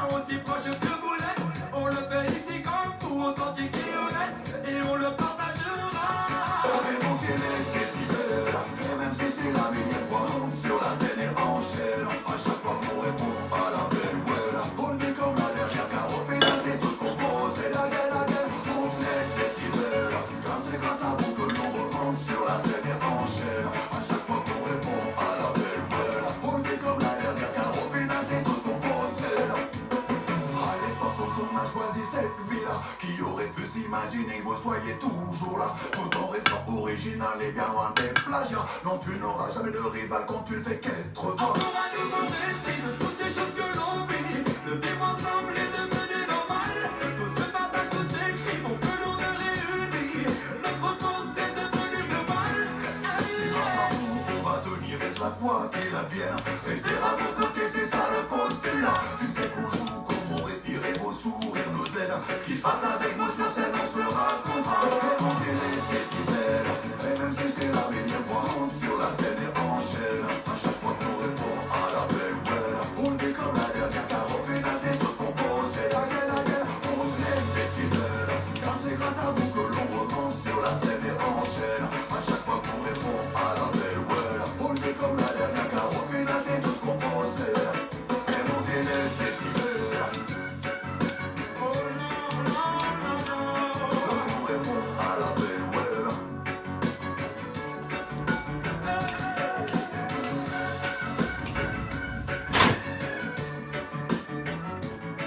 aussi proche que vous l'êtes. On le fait ici comme tout, authentique et honnête, et on le partagera. Et monter les décibels, et même si c'est la millième fois, sur la scène et enchaîne. À chaque fois qu'on répond à la belle well, on le dit comme la dernière, car au final c'est tout ce qu'on pose. C'est la gueule, monte les décibels, car c'est grâce à vous que l'on remonte sur la scène et enchaîne. À chaque fois qu'on répond à la belle well, on le dit comme la dernière, car au final c'est tout ce qu'on possède. À l'époque quand on a choisi cette vie-là, qui aurait pu s'imaginer que vous soyez toujours là, tout en restant original et bien loin des plagiats. Non, tu n'auras jamais de rival quand tu ne fais qu'être toi. On va nous demander si de toutes ces choses que l'on vit, de vivre ensemble est devenu normal. Tout se partage, tout s'écrit pour que l'on ne réunit. Notre cause est devenue globale. C'est grâce à vous qu'on va tenir, et cela quoi qu'il advienne. Rester à vos côtés, c'est ça le postulat. Tu sais qu'on joue comme on respire et vos sourires nous aident. Ce qui se passe avec vous sur scène, on se le racontera. Et monter les décibels, et même si c'est la millième fois, on monte sur la scène et enchaîne. À chaque fois qu'on répond à la belle well, on le dit comme la dernière, car au final c'est tout ce qu'on pose. C'est la gueule, on monte les décibels, car c'est grâce à vous que l'on remonte sur la scène et enchaîne. À chaque fois qu'on répond à la belle well, on le dit comme la dernière, car au final c'est tout ce qu'on possède. Et monter les décibels, lorsqu'on répond à la belle well.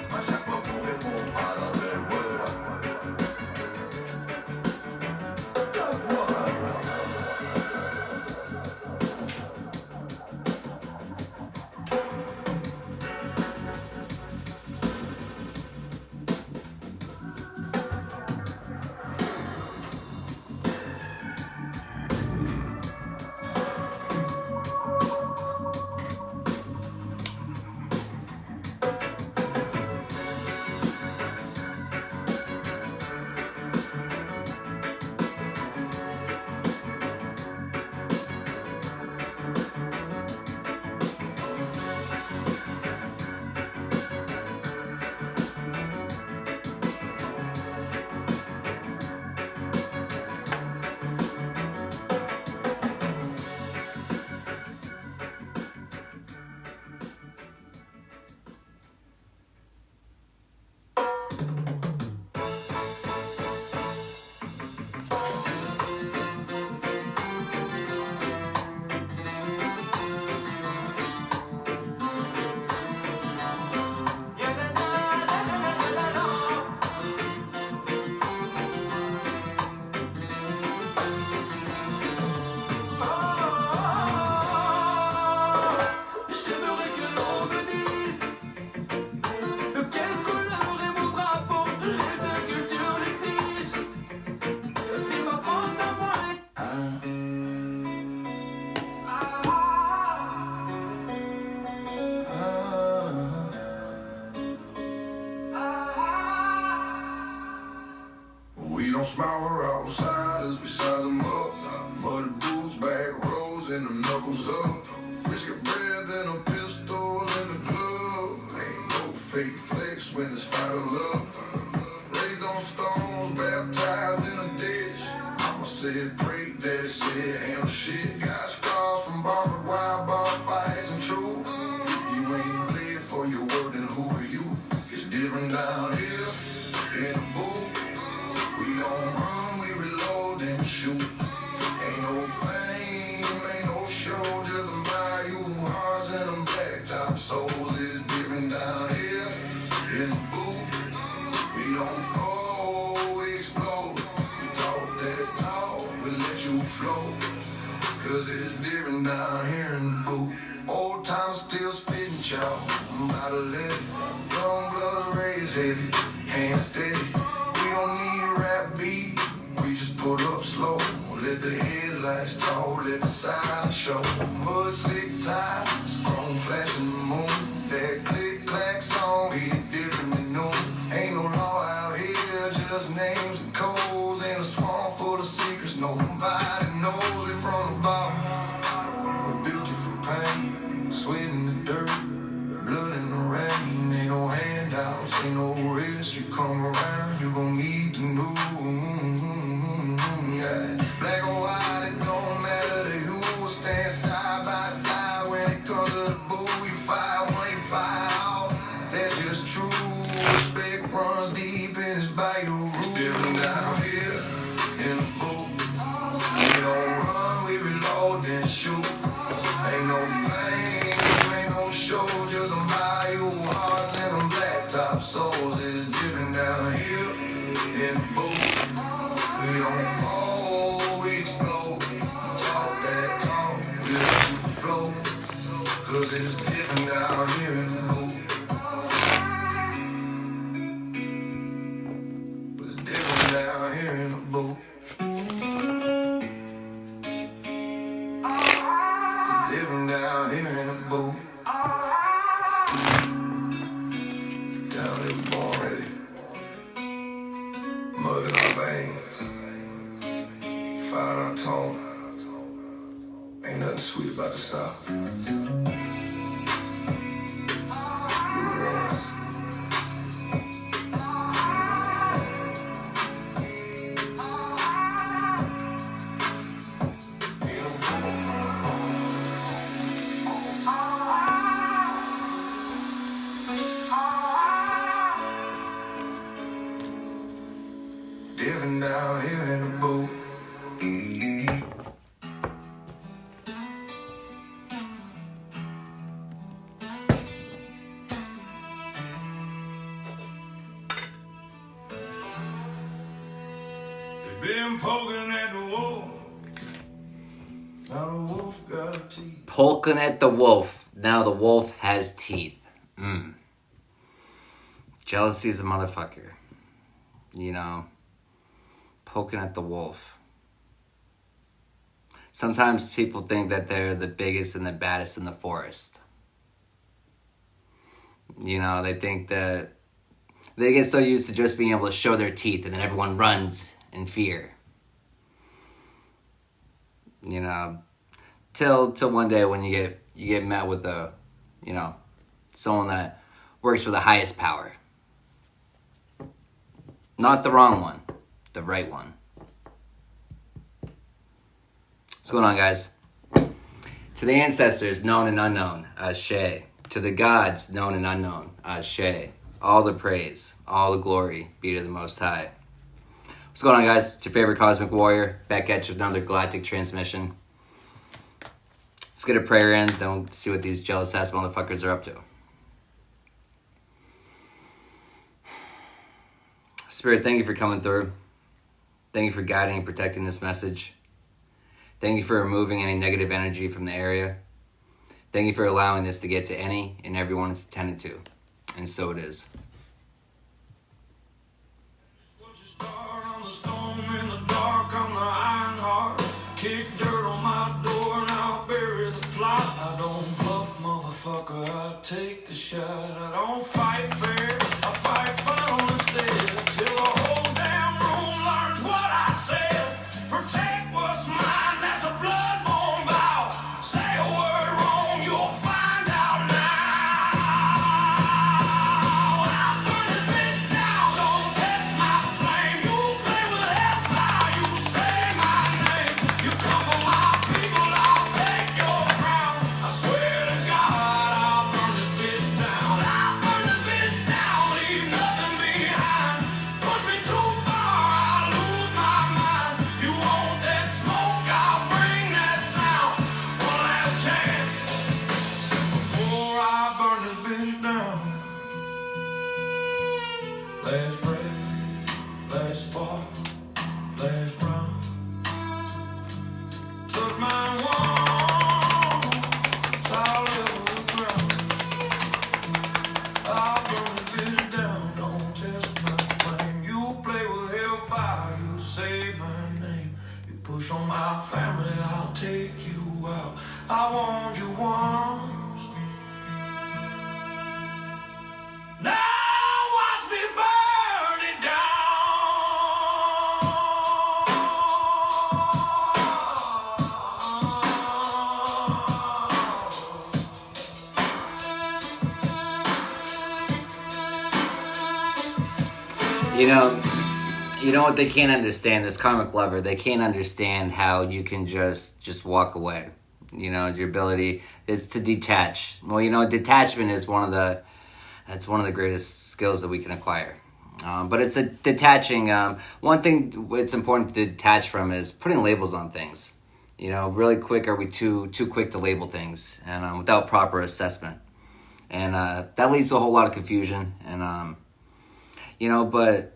À chaque fois qu'on répond à la belle well. J'aimerais que l'on me dise de quelle couleur est mon drapeau. Les deux cultures l'exigent. Si ma France à moi est... We don't smile for outsiders, we size them up. Muddy boots, back roads, and them knuckles up. Whiskey breath and a pistol in the glove. Ain't no fake flex when it's fight or love. Raised on stones, baptized in a ditch. Mama said, pray, daddy said, handle shit. Got scars from barbed wire, bar fights and true. If you ain't playing for your word, then who are you? It's different down here in the booth. We don't run, we reload and shoot. Ain't no fame, ain't no show, just a value hearts and them black top souls. Is different down here in the booth. We don't fall, we explode. We talk that talk, we let you flow. Cause it's different down here in the booth. Old times still spitting chalk, I'm about to let it. Young blood raised heavy, hands steady. We don't need rap beat, we just pull up slow. Let the headlights talk, let the silence show. Mud slick tires, chrome flashing the moon. That click clack song, hit different than noon. Ain't no law out here, just names and codes. And a swamp full of secrets, nobody knows. We from the bottom, we built it from pain. Sweat in the dirt, blood in the rain. Ain't no hand This ain't no risk. You come around, you gon' meet the new. Yeah. Black or white, it don't matter to you. We'll stand side by side when it comes to the boo. You fight one, you fight out. That's just true. Respect runs deep and it's by your roots. Different down here in the booth. We don't run, we reload, then shoot. Ain't no fame, ain't no show, just them bayou hearts and them blacktop souls. It's different down here in the booth. We don't fall, we explode. Talk that talk, just to flow. Cause it's different down here in the booth. It's different down here in the booth. Different down here in the booth. Down here we born ready. Mud in our veins. Fire in our tone. Ain't nothing sweet about the South. We runs. Different down here in the booth. They've been poking at the wolf. Now the wolf got teeth. Poking at the wolf. Now the wolf has teeth. Jealousy is a motherfucker. You know, poking at the wolf. Sometimes people think that they're the biggest and the baddest in the forest. You know, they think that they get so used to just being able to show their teeth and then everyone runs in fear. You know, till one day when you get met with someone that works for the highest power. Not the wrong one, the right one. What's going on, guys? To the ancestors, known and unknown, Ashe. To the gods, known and unknown, Ashe. All the praise, all the glory be to the Most High. What's going on, guys? It's your favorite Cosmic Warrior, back at you with another galactic transmission. Let's get a prayer in, then we'll see what these jealous ass motherfuckers are up to. Spirit, thank you for coming through. Thank you for guiding and protecting this message. Thank you for removing any negative energy from the area. Thank you for allowing this to get to any and everyone it's intended to. And so it is. What you start on the storm in the dark, I'm the iron heart. Kick dirt on my door and I'll bury the plot. I don't bluff, motherfucker, I take the shot. I don't fight fair, I fight final instead. Till the whole damn room learns what I said. Protect what's mine, that's a blood-borne vow. Say a word wrong, you'll find out now. I'll burn this bitch down, don't test my flame. You play with hellfire, you say my name. You come for my people, I'll take your crown. I swear to God, I'll burn this bitch down. I'll burn this bitch down, leave nothing behind. Push me too far, I'll lose my mind. You want that smoke, I'll bring that sound. One last chance before I burn this bitch down. Last breath, last spark, last round. Took my one, solid on the ground. I'll burn this bitch down, don't test my flame. You play with hellfire, you say my name. You push on my family, I'll take you out. I warned you once. Now watch me burn it down. You know, you know what they can't understand, this karmic lover, they can't understand how you can just walk away. You know, your ability is to detach. Well, you know, detachment is one of the greatest skills that we can acquire. But it's a detaching. One thing it's important to detach from is putting labels on things. You know, really quick, are we too quick to label things, and without proper assessment, and that leads to a whole lot of confusion. And you know, but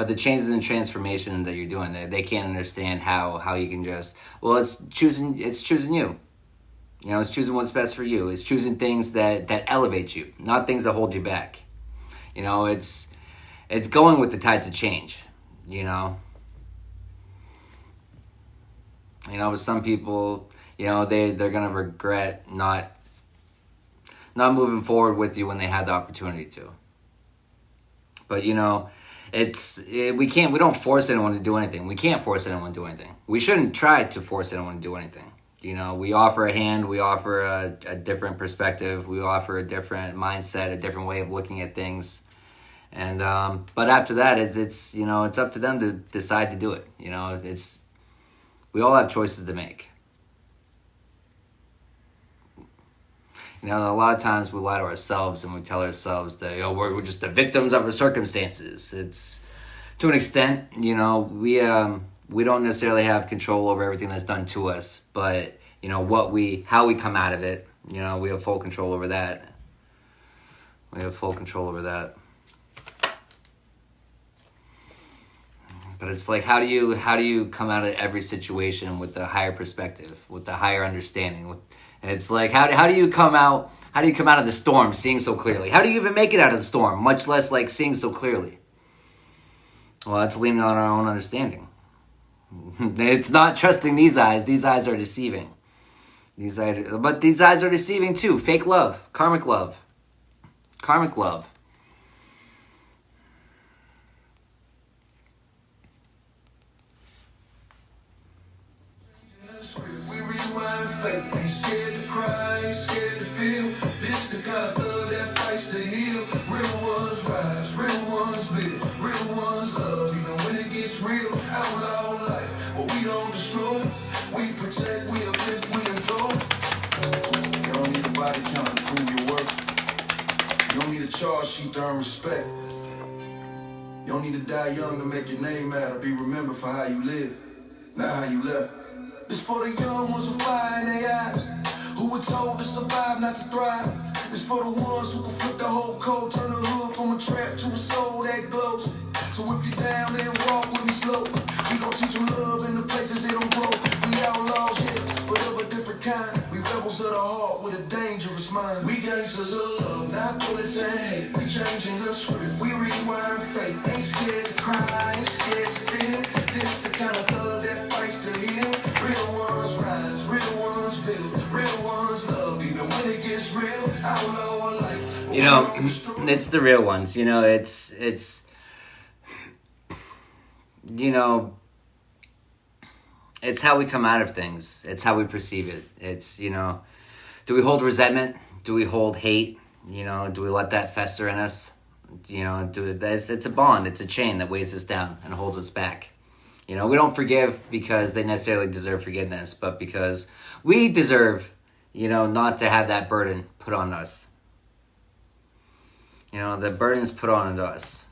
the changes and transformation that you're doing, they can't understand how you can just, well, it's choosing you. You know, it's choosing what's best for you. It's choosing things that elevate you, not things that hold you back. You know, it's going with the tides of change. You know, with some people, you know, they're gonna regret not moving forward with you when they had the opportunity to. But you know, we don't force anyone to do anything. We can't force anyone to do anything. We shouldn't try to force anyone to do anything. You know, we offer a hand, we offer a different perspective, we offer a different mindset, a different way of looking at things. And but after that, it's you know, it's up to them to decide to do it. You know, we all have choices to make. You know, a lot of times we lie to ourselves and we tell ourselves that, you know, we're just the victims of our circumstances. It's, to an extent, you know, we don't necessarily have control over everything that's done to us, but you know how we come out of it, you know, we have full control over that. But it's like, how do you come out of every situation with a higher perspective, with a higher understanding? It's like, how do you come out of the storm seeing so clearly? How do you even make it out of the storm, much less like seeing so clearly? Well, it's leaning on our own understanding. It's not trusting these eyes. These eyes are deceiving. But these eyes are deceiving too. Fake love, karmic love. We rewind fate, ain't scared to cry, ain't scared to feel. This the kind of thug that fights to heal. Real ones rise, real ones build, real ones love. Even when it gets real, outlaw life, but we don't destroy. We protect, we uplift, we implore. You don't need a body count to prove your worth. You don't need a charge sheet to earn respect. You don't need to die young to make your name matter. Be remembered for how you live, not how you left. It's for the young ones with fire in their eyes, who were told to survive, not to thrive. It's for the ones who can flip the whole code, turn the hood from a trap to a soul that glows. So if you're down, then walk with me slow. We gon' teach them love in the places they don't grow. We outlaws, yeah, but of a different kind. We rebels of the heart with a dangerous mind. We gangsters of love, not bullets and hate. We changing the script, we rewind fate. Ain't scared to cry, ain't scared to feel. This the kind of thug that fights to heal. Real ones rise, real ones build, real ones love. Even when it gets real, outlaw life. You know, it's the real ones. You know, it's you know, it's how we come out of things. It's how we perceive it. It's, you know, do we hold resentment? Do we hold hate? You know, do we let that fester in us? You know, it's a bond. It's a chain that weighs us down and holds us back. You know, we don't forgive because they necessarily deserve forgiveness, but because we deserve, you know, not to have that burden put on us. You know, the burden's put onto us.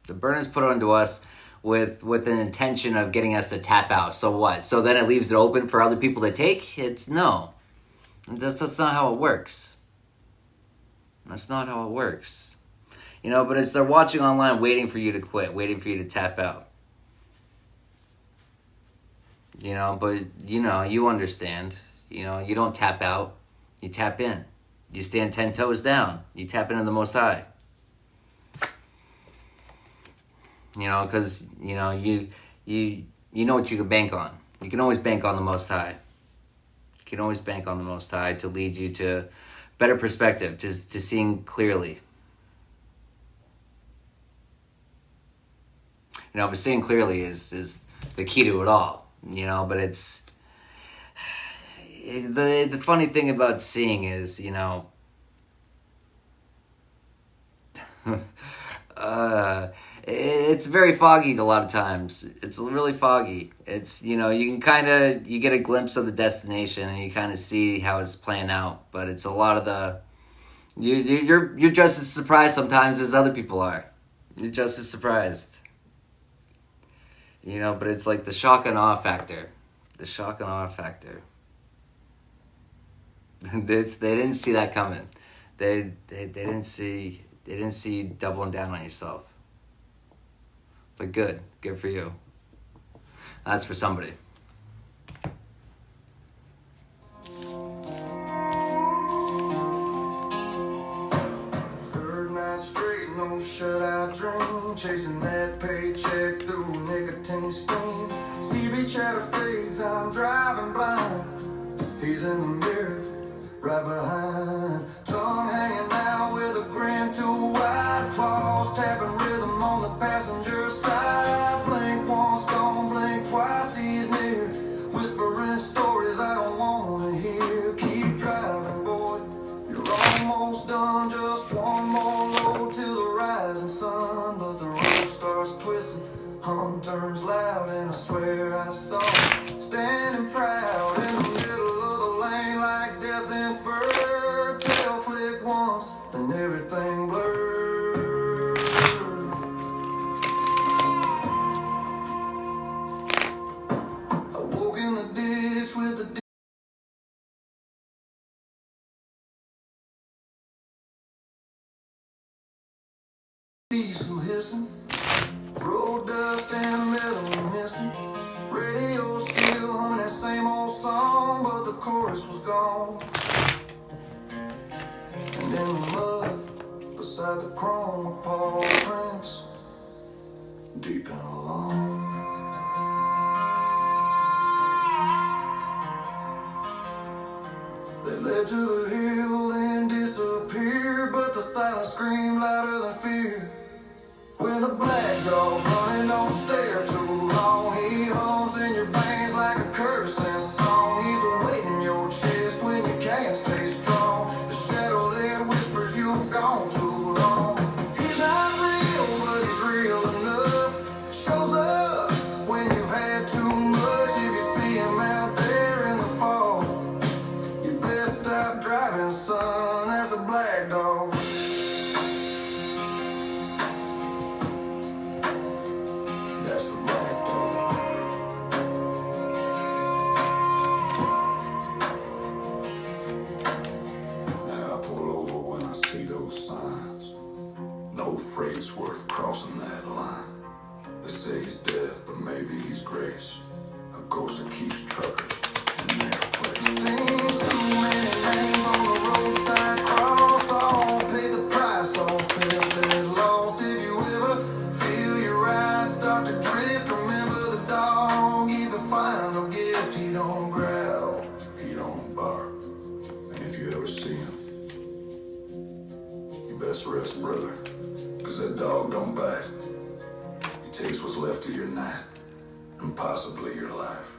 The burden's put onto us with an intention of getting us to tap out. So what? So then it leaves it open for other people to take? It's no. That's not how it works. That's not how it works. You know, but they're watching online waiting for you to quit, waiting for you to tap out. You know, but, you know, you understand. You know, you don't tap out. You tap in. You stand 10 toes down. You tap into the Most High. You know, because, you know, you know what you can bank on. You can always bank on the Most High. You can always bank on the Most High to lead you to better perspective, to seeing clearly. You know, but seeing clearly is the key to it all. You know, but it's the funny thing about seeing is, you know, It's very foggy a lot of times. It's really foggy. It's, you know, you can kind of, you get a glimpse of the destination and you kind of see how it's playing out, but it's a lot of the, you're just as surprised sometimes as other people are. You're just as surprised. You know, but it's like the shock and awe factor. The shock and awe factor. They didn't see that coming. They didn't see you doubling down on yourself. But good for you. That's for somebody. Third night straight, no shutout dream. Chasing that paycheck through nicotine steam. Sea beach shadow fades, I'm driving blind. He's in the mirror, right behind. Tongue hanging out with a grin too wide. Claws tapping rhythm on the passenger side. Blink once, don't blink twice, he's near. Whispering stories I don't wanna hear. Keep driving, boy, you're almost done. Just one more load till the rising sun. But the road starts twisting, hum turns loud, and I swear I saw him standing proud in the middle of the lane like death inferred. Tail flick once, then everything blurred. I woke in the ditch with the diesel hissing. Road dust and metal missing. Radio still humming that same old song, but the chorus was gone. And in the mud, beside the chrome with Paul prints, deep in a lawn. They led to the hill, then disappeared, but the silence screamed louder than fear. When the black dog's running, don't stare too long. He hums in your veins like a cursing song. He's awaiting your chest when you can't stay strong. The shadow that whispers you've gone too long. He's not real, but he's real enough. Shows up when you've had too much. If you see him out there in the fall, you best stop driving, son. That's the black dog. That's the black dog. Now I pull over when I see those signs. No freight's worth crossing that line. They say he's death, but maybe he's grace. A ghost that keeps truckers in their place. Seen too many names on the roadside cross. I won't pay the price, I won't feel that loss. If you ever feel your eyes start to drift, remember the dog. He's a final gift. He don't growl, he don't bark. And if you ever see him, you best rest, brother, 'cause that dog don't bite. He takes what's left of your night and possibly your life.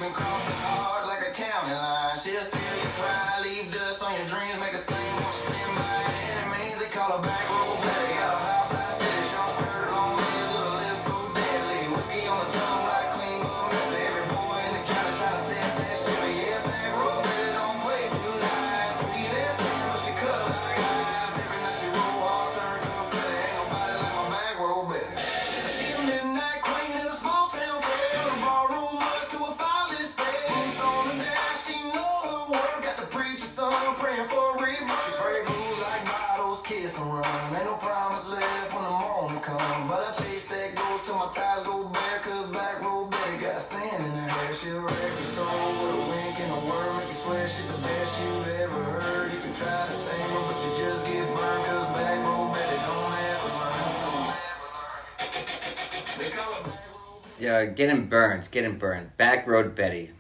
even cross the heart like a county line. She'll steal your pride, leave dust on your dreams, make a scene, wanna sin by enemies. They call her back road Betty. Got a house high steady, short skirt, long legs, little lips so deadly. Whiskey on the tongue, right clean, but messy. Every boy in the county trying to test that shit. But yeah, back road Betty don't play too nice. Sweet as sin, but she cut like ice. Every night she roll hard, turn confetti. Ain't nobody like my back road Betty. She a midnight queen in a small town fair. The ballroom much to a finest stage. On the dash, she know her work. Got the preacher's son praying for a rebirth. She break rules like bottles, kiss and run. Ain't no promise left when the morning come. But I chase that ghost till my ties go bare. Cause back road Betty got sand in her hair. She'll wreck your soul with a wink and a word. Make you swear she's the best you've ever heard. You can try to tame her, but you just get burned. Cause back road Betty don't ever learn. They call her back road Betty. Yeah, getting burned. Back road Betty.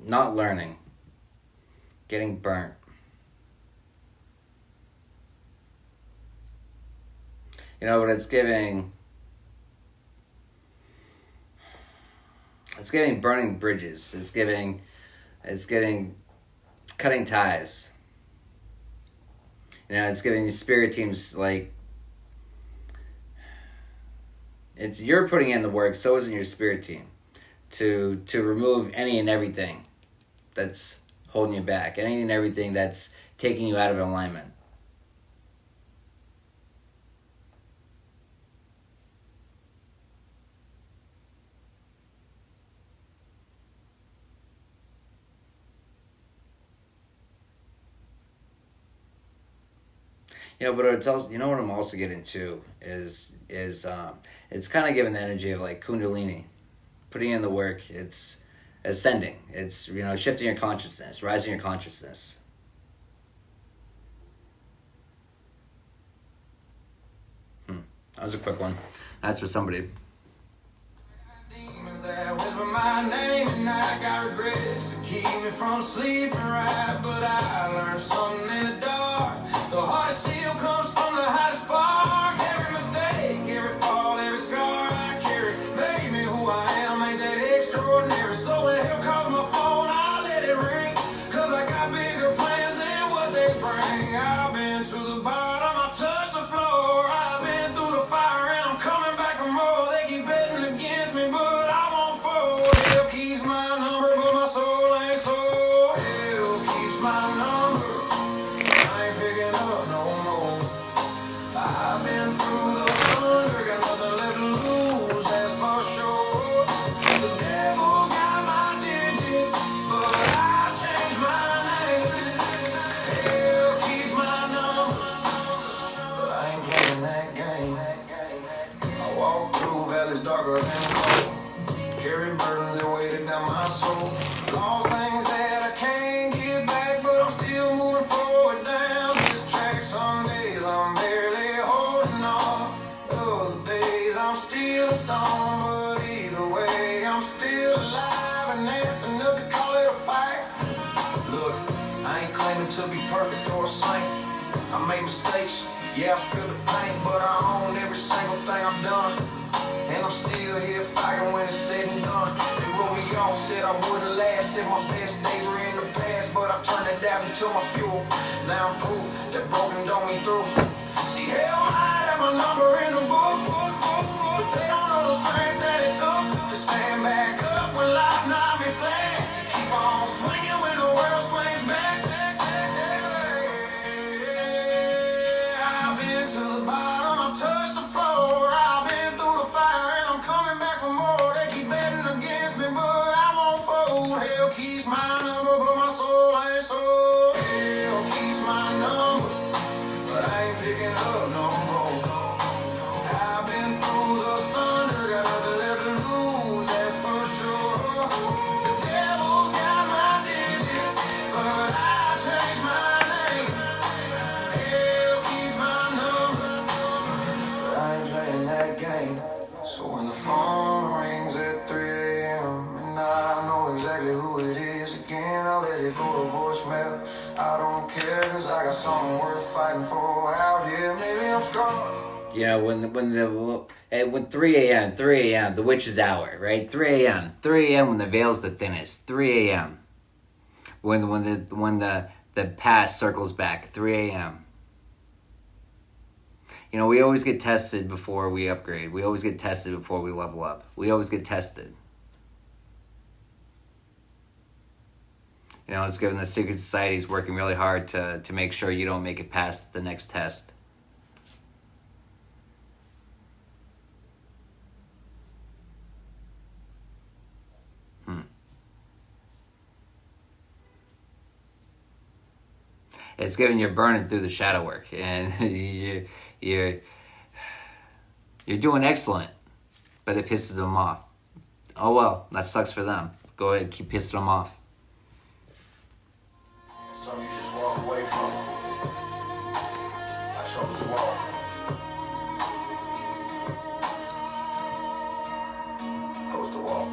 Not learning. Getting burnt. You know what it's giving? It's giving burning bridges. It's getting cutting ties. You know, it's giving spirit teams like you're putting in the work, so isn't your spirit team, to remove any and everything that's holding you back, any and everything that's taking you out of alignment. You know, but it's also, you know what I'm also getting to is it's kind of giving the energy of like Kundalini, putting in the work. It's ascending. It's, you know, shifting your consciousness, rising your consciousness. That was a quick one. That's for somebody. Demons that whisper my name and I got regrets to keep me from sleeping right. But I learned something in the dark. The hardest still comes from the hottest spark. Every mistake, every fall, every scar I carry made me who I am, ain't that extraordinary. So when hell calls my phone, I let it ring. Cause I got bigger plans than what they bring. I've been to the bottom, I touched the floor. I've been through the fire and I'm coming back for more. They keep betting against me, but I won't fold. Hell keeps my number, but my soul ain't sold. Hell keeps my number. I ain't picking up no more. I've been through the thunder, got nothing left to lose, that's for sure. The devil got my digits, but I changed my name. Hell keeps my number, but I ain't playing that game. I walk through valleys darker than coal. Carry burdens that weighted down my soul. Lost things that I can't get back, but I'm still moving forward down this track. Some days I'm barely holding on. Other days I'm still a stone. But either way, I'm still alive, and that's enough to call it a fight. Look, I ain't claiming to be perfect or a saint. I made mistakes, yeah, I spilled the paint, but I own every single thing I've done. And I'm still here fighting when it's said and done. They wrote me off, said I wouldn't last. Said my best days were in the past, but I turned it down into my fuel. Now I'm proof that broken don't mean through. See, hell might have my number in the book, but they don't know the strength that it took to stand back up when life knocked me flat. To keep on swinging when the world swings back. I've been to the bottom, I've touched the floor. I've been through the fire and I'm coming back for more. They keep betting against me, but I won't fold. Hell keeps my number, but my soul ain't sold. Hell keeps my number, but I ain't picking up no more. I've been through the thunder, got nothing left to lose, that's for sure. The devil's got my digits, but I changed my name. Hell keeps my number, but I ain't playing that game. So when the phone rings at 3 a.m. and I know exactly who it is again, I'll let it go to voicemail. I don't care, cause I got something worth fighting for out here. Maybe I'm strong. You know, when 3 a.m., the witch's hour, right? 3 a.m. when the veil's the thinnest. 3 a.m. when the past circles back. 3 a.m. You know, we always get tested before we upgrade. We always get tested before we level up. We always get tested. You know, it's given the secret societies working really hard to make sure you don't make it past the next test. It's giving you burning through the shadow work, and you're doing excellent, but it pisses them off. Oh well, that sucks for them. Go ahead, keep pissing them off. Some you just walk away from. I chose to walk. Chose to walk.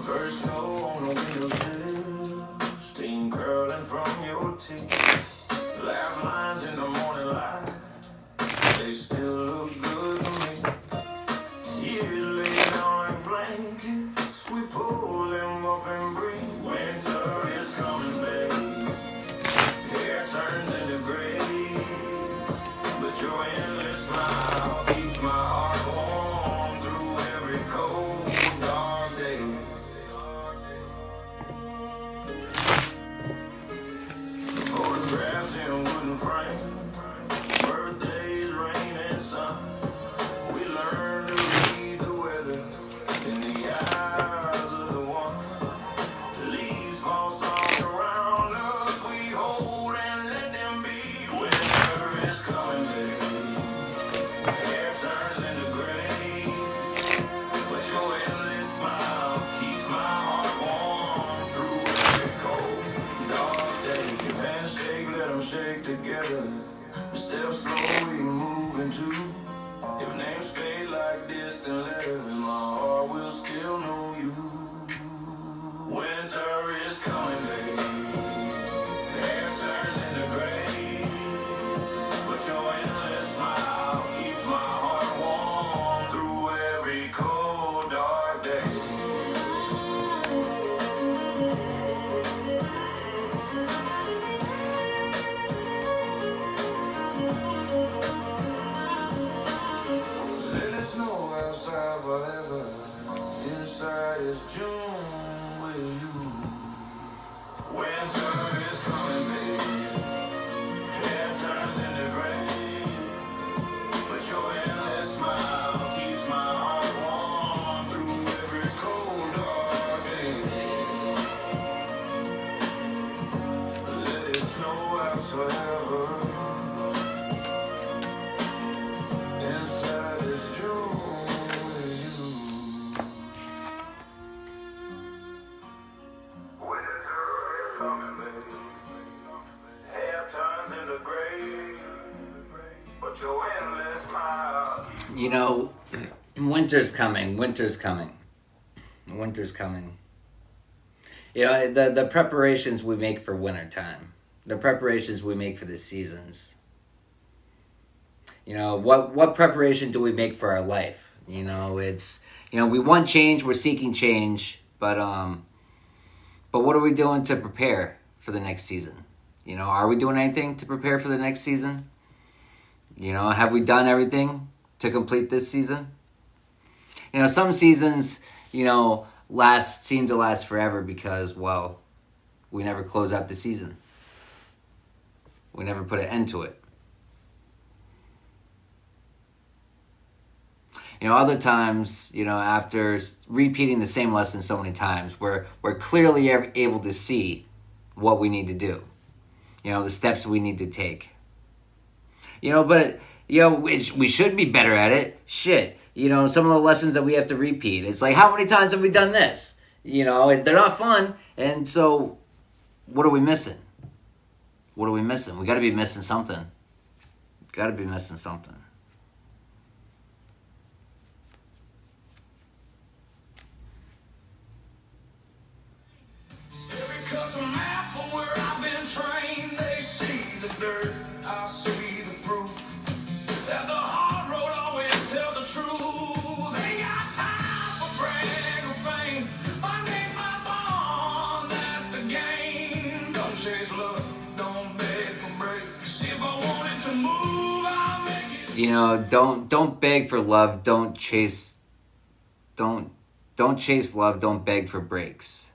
First snow on the windowsill, steam curling from your teeth. Laugh lines in the morning light, they still look good to me. Years laid down like blankets, we pull them up and breathe. Winter is coming, baby. Hair turns into gray, but your endless smile keeps my heart warm through every cold, dark day. Photographs in wooden frames, birthdays, rain and sun. We learn to read the weather in the eyes of the one. The leaves fall soft around us, we hold and let them be. Winter is coming, baby. Hair turns into gray, but your endless smile keeps my heart warm through every cold, dark day. If hands shake, let them shake together. The steps slowly move into. If names fade like distant letters, my heart will still know you. Winter is coming, baby. Hair turns into gray, but your endless smile keeps my heart warm through every cold, dark day. Let it snow outside forever. Inside is June with you. Winter is coming, baby. Hair turns into gray, but your endless smile keeps my heart warm through every cold, dark day. Let it snow outside forever. Inside is June with you. Winter is coming, baby. Hair turns into gray, but your endless smile. You know, winter's coming. Winter's coming. Winter's coming. You know, the preparations we make for wintertime, the preparations we make for the seasons. You know, what preparation do we make for our life? You know, it's, you know, we want change, we're seeking change, but what are we doing to prepare for the next season? You know, are we doing anything to prepare for the next season? You know, have we done everything to complete this season? You know, some seasons, you know, seem to last forever because, well, we never close out the season. We never put an end to it. You know, other times, you know, after repeating the same lesson so many times, we're clearly able to see what we need to do. You know, the steps we need to take. You know, but, you know, we should be better at it. Shit. You know, some of the lessons that we have to repeat. It's like, how many times have we done this? You know, they're not fun. And so, what are we missing? What are we missing? We got to be missing something. Got to be missing something. You know, don't beg for love. Don't chase love. Don't beg for breaks.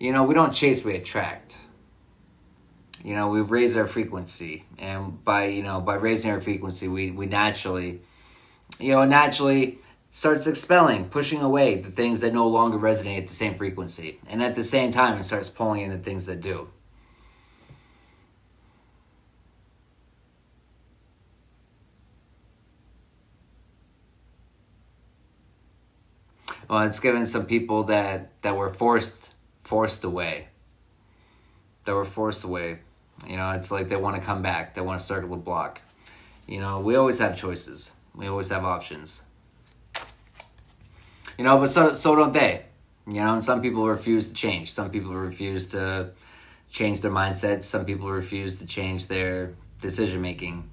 You know, we don't chase, we attract. You know, we raise our frequency, and by raising our frequency, we naturally starts expelling, pushing away the things that no longer resonate at the same frequency, and at the same time, it starts pulling in the things that do. Well, it's given some people that were forced away. That were forced away. You know, it's like they want to come back. They want to circle the block. You know, we always have choices. We always have options. You know, but so don't they. You know, and some people refuse to change. Some people refuse to change their mindset. Some people refuse to change their decision making.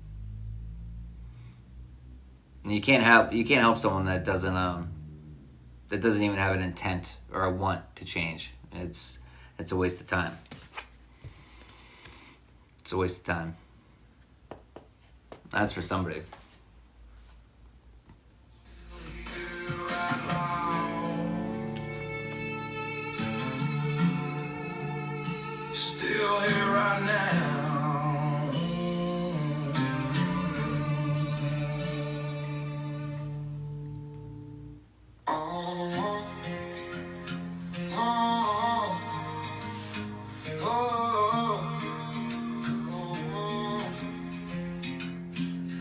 And you can't help someone that doesn't even have an intent or a want to change. It's a waste of time. It's a waste of time. That's for somebody. Still here right now.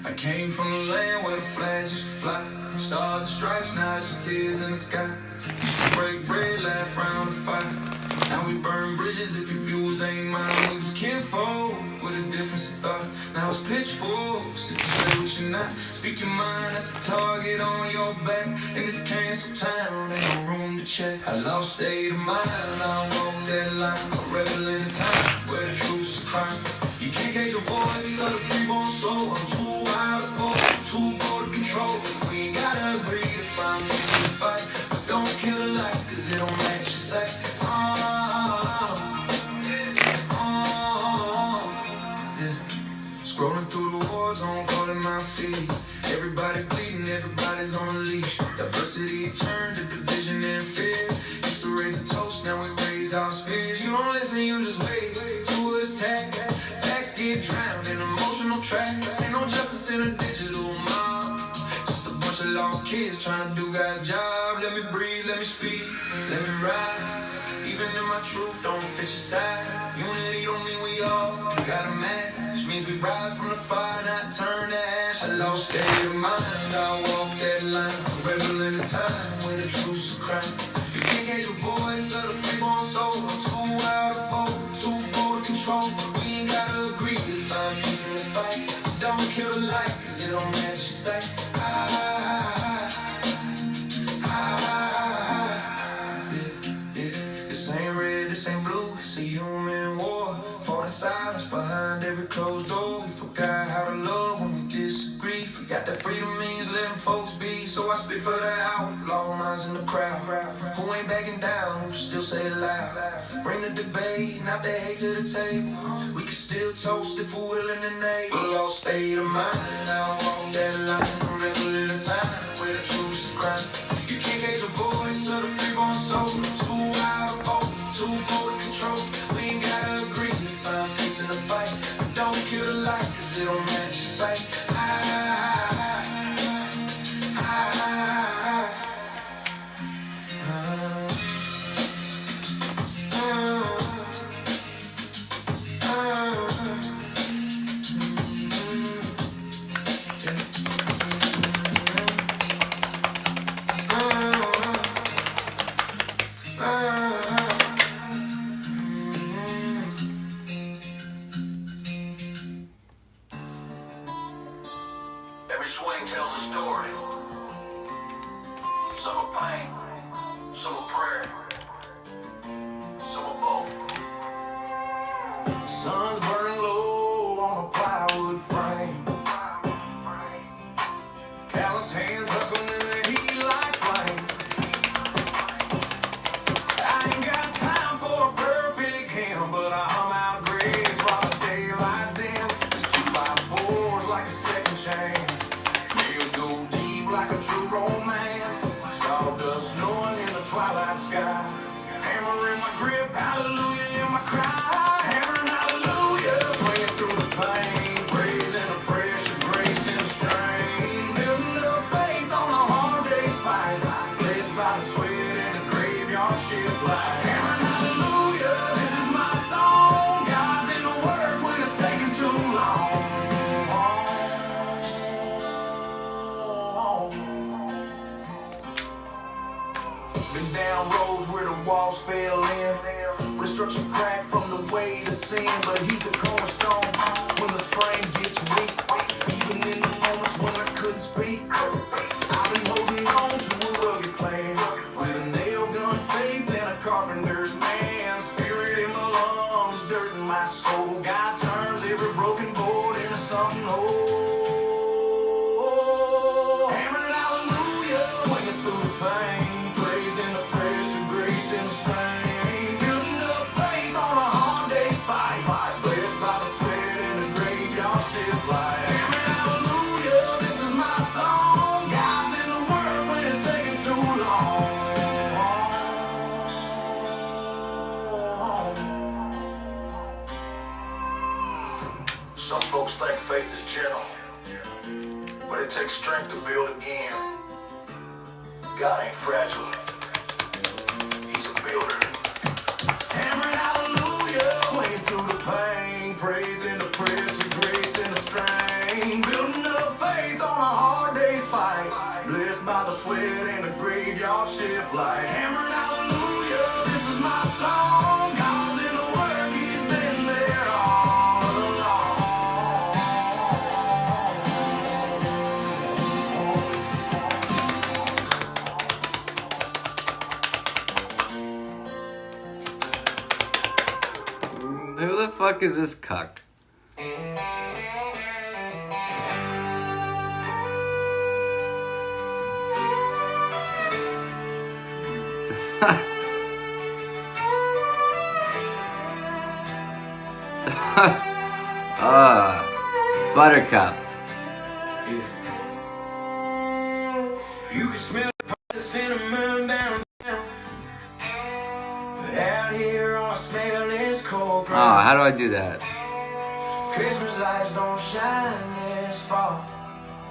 I came from the land where the flags used to fly. Stars and stripes, now it's just tears in the sky. Break bread, laugh round the fire. Now we burn bridges if your views ain't mine. We was kinfolk with a difference of thought. Now it's pitchforks if you say what you're not. Speak your mind, that's a target on your back. In this cancel town, ain't no room to check. I lost state of mind, I walk that line. A rebel in time, where the truth's a crime. You can't catch your voice of the freeborn soul. I'm too wild to fall, too bold to control. We ain't gotta agree to find peace in the fight. But don't kill the light, cause it don't match your sight. Scrolling through the war zone, calling my feet. Everybody bleeding, everybody's on a leash. Diversity turned to division and fear. Used to raise a toast, now we raise our spears. You don't listen, you just wait to attack. Facts get drowned in emotional tracks. Ain't no justice in a digital mob. Just a bunch of lost kids trying to do God's job. Let me breathe, let me speak, let me ride. Even if my truth don't fit your side. Unity don't mean we all got a match. Means we rise from the fire, not turn to ash. I lost state of mind, I walk that line. A rebel in the time where the truth's a crime. You can't catch your voice of the freeborn soul. I'm too wild to fall, too bold to control. We ain't gotta agree to find peace in the fight. Don't kill the light, cause it don't match your sight. This ain't red, this ain't blue, it's a human war. For the silence behind every closed door. We forgot how to love when we disagree. Forgot that freedom means letting folks be. So I spit for the outlaw minds in the crowd. Who ain't backing down, who still say it loud. Bring the debate, not the hate to the table. We can still toast if we're willing to enable. Lost state of mind, I walk that line. A rebel in a time where the truth's a crime. You can't catch a voice of the freeborn soul. Too wild to fall, too bold to control. We ain't gotta agree to find peace in the fight. But don't kill the light, cause it don't match your sight. Every swing tells a story. Some are pain, some are prayer, some are both. Sun's burning low on a plywood frame. Callous hands hustling in the heat like flame. I ain't got time for a perfect hymn, but I hum out great. true romance. Sawdust snowing in the twilight sky. Hammer in my grip, hallelujah in my cry. Hammering hallelujah, swinging through the pain. Praising the pressure, grace and strain. Building up faith on a hard day's fight. Blessed by the sweat and the graveyard shift light. Hammering hallelujah, this is my song. God's in the work when it's taking too long. Been down roads where the walls fell in. Restructure cracked from the weight of sin, but he's the cornerstone when the frame gets weak. Even in the moments when I couldn't speak, I've been holding on to a rugged plan with a nail gun faith and a carpenter's man. Spirit in my lungs, dirt in my soul. God turns every broken board into something whole. Hammering hallelujah, swinging through the pain. Praising the pressure, grace and strain. Building up faith on a hard day's fight. Blessed by the sweat and the graveyard shift light. Hammering hallelujah, this is my song. God's in the work when it's taking too long. Some folks think faith is gentle, but it takes strength to build again. God ain't fragile, he's a builder. Hammering hallelujah, swinging through the pain. Praising the pressure, grace and the strain. Building up faith on a hard day's fight. Blessed by the sweat and the graveyard shift light. Hammering hallelujah, this is my song. God's in the work, he's been there all along. Who the fuck is this cuck? Buttercup. You can smell the cinnamon downtown, but out here all I smell is cold Oh, ground. how do I do that? Christmas lights don't shine this fall,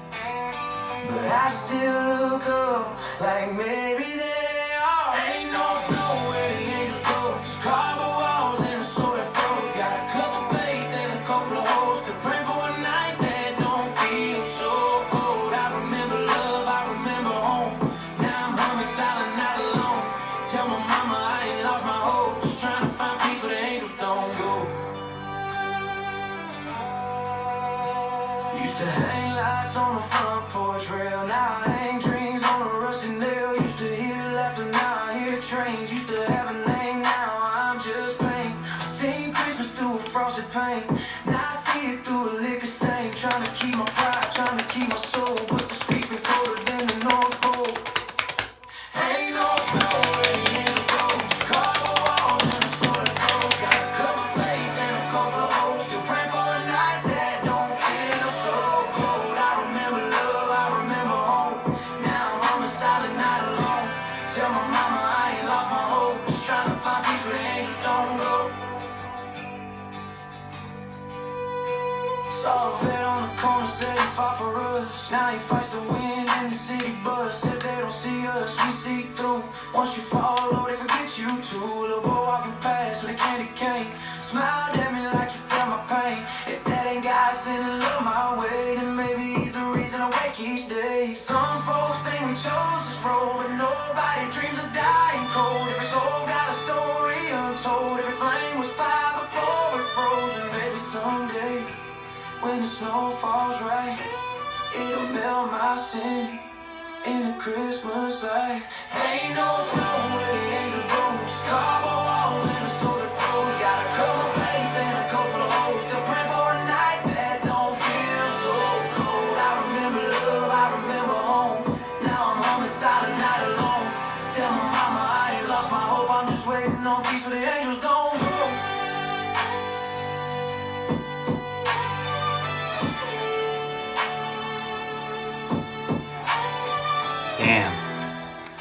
but I still look up like maybe they are. Ain't no snow where the angels go, just cardboard walls and a soul that froze. Got a cup of faith and a couple of holes to pray for a night that don't feel so cold. I remember love, I remember home. Now I'm humming silent, not alone. Tell my mama I ain't lost my hope, just trying to find peace where the angels don't go. Used to hang lights on the front porch rail, now I hang dreams on a rusty nail. Used to hear laughter, now I hear trains. Used to have a name, now I'm just pain. I seen Christmas through a frosted pane, now I see it through a liquor stain. Trying to keep my pride, trying to keep my soul, but the streets been colder than the North Pole. Ain't no snow where the angels go, just cardboard walls and a soul that froze. Got a cup of faith and a couple of holes, still praying for a night that don't feel so cold. I remember love, I remember home. Now I'm humming silent, not alone. Tell my mama I ain't lost my hope, just trying to find peace where the angels don't go. Saw a vet on the corner, said he fought for us. Now he fights the wind in the city bus. Said they don't see us, we see through. Once you follow, they forget you too. Little boy walking past with a candy cane, smiled at me like you felt my pain. If that ain't God sending love my way, then maybe he's the reason I wake each day. Some folks think we chose this road, but nobody dreams of dying cold. Every soul got a story untold. Every flame was fire before it froze. And maybe someday, when the snow falls right, it'll melt my sin in the Christmas light. Ain't no snow where the angels go, just cardboard walls and a soul that froze. Got a cup of faith and a couple of holes, still praying for a night that don't feel so cold. I remember love, I remember home. Now I'm humming silent, not alone. Tell my mama I ain't lost my hope, I'm just waiting on peace where the angels don't go.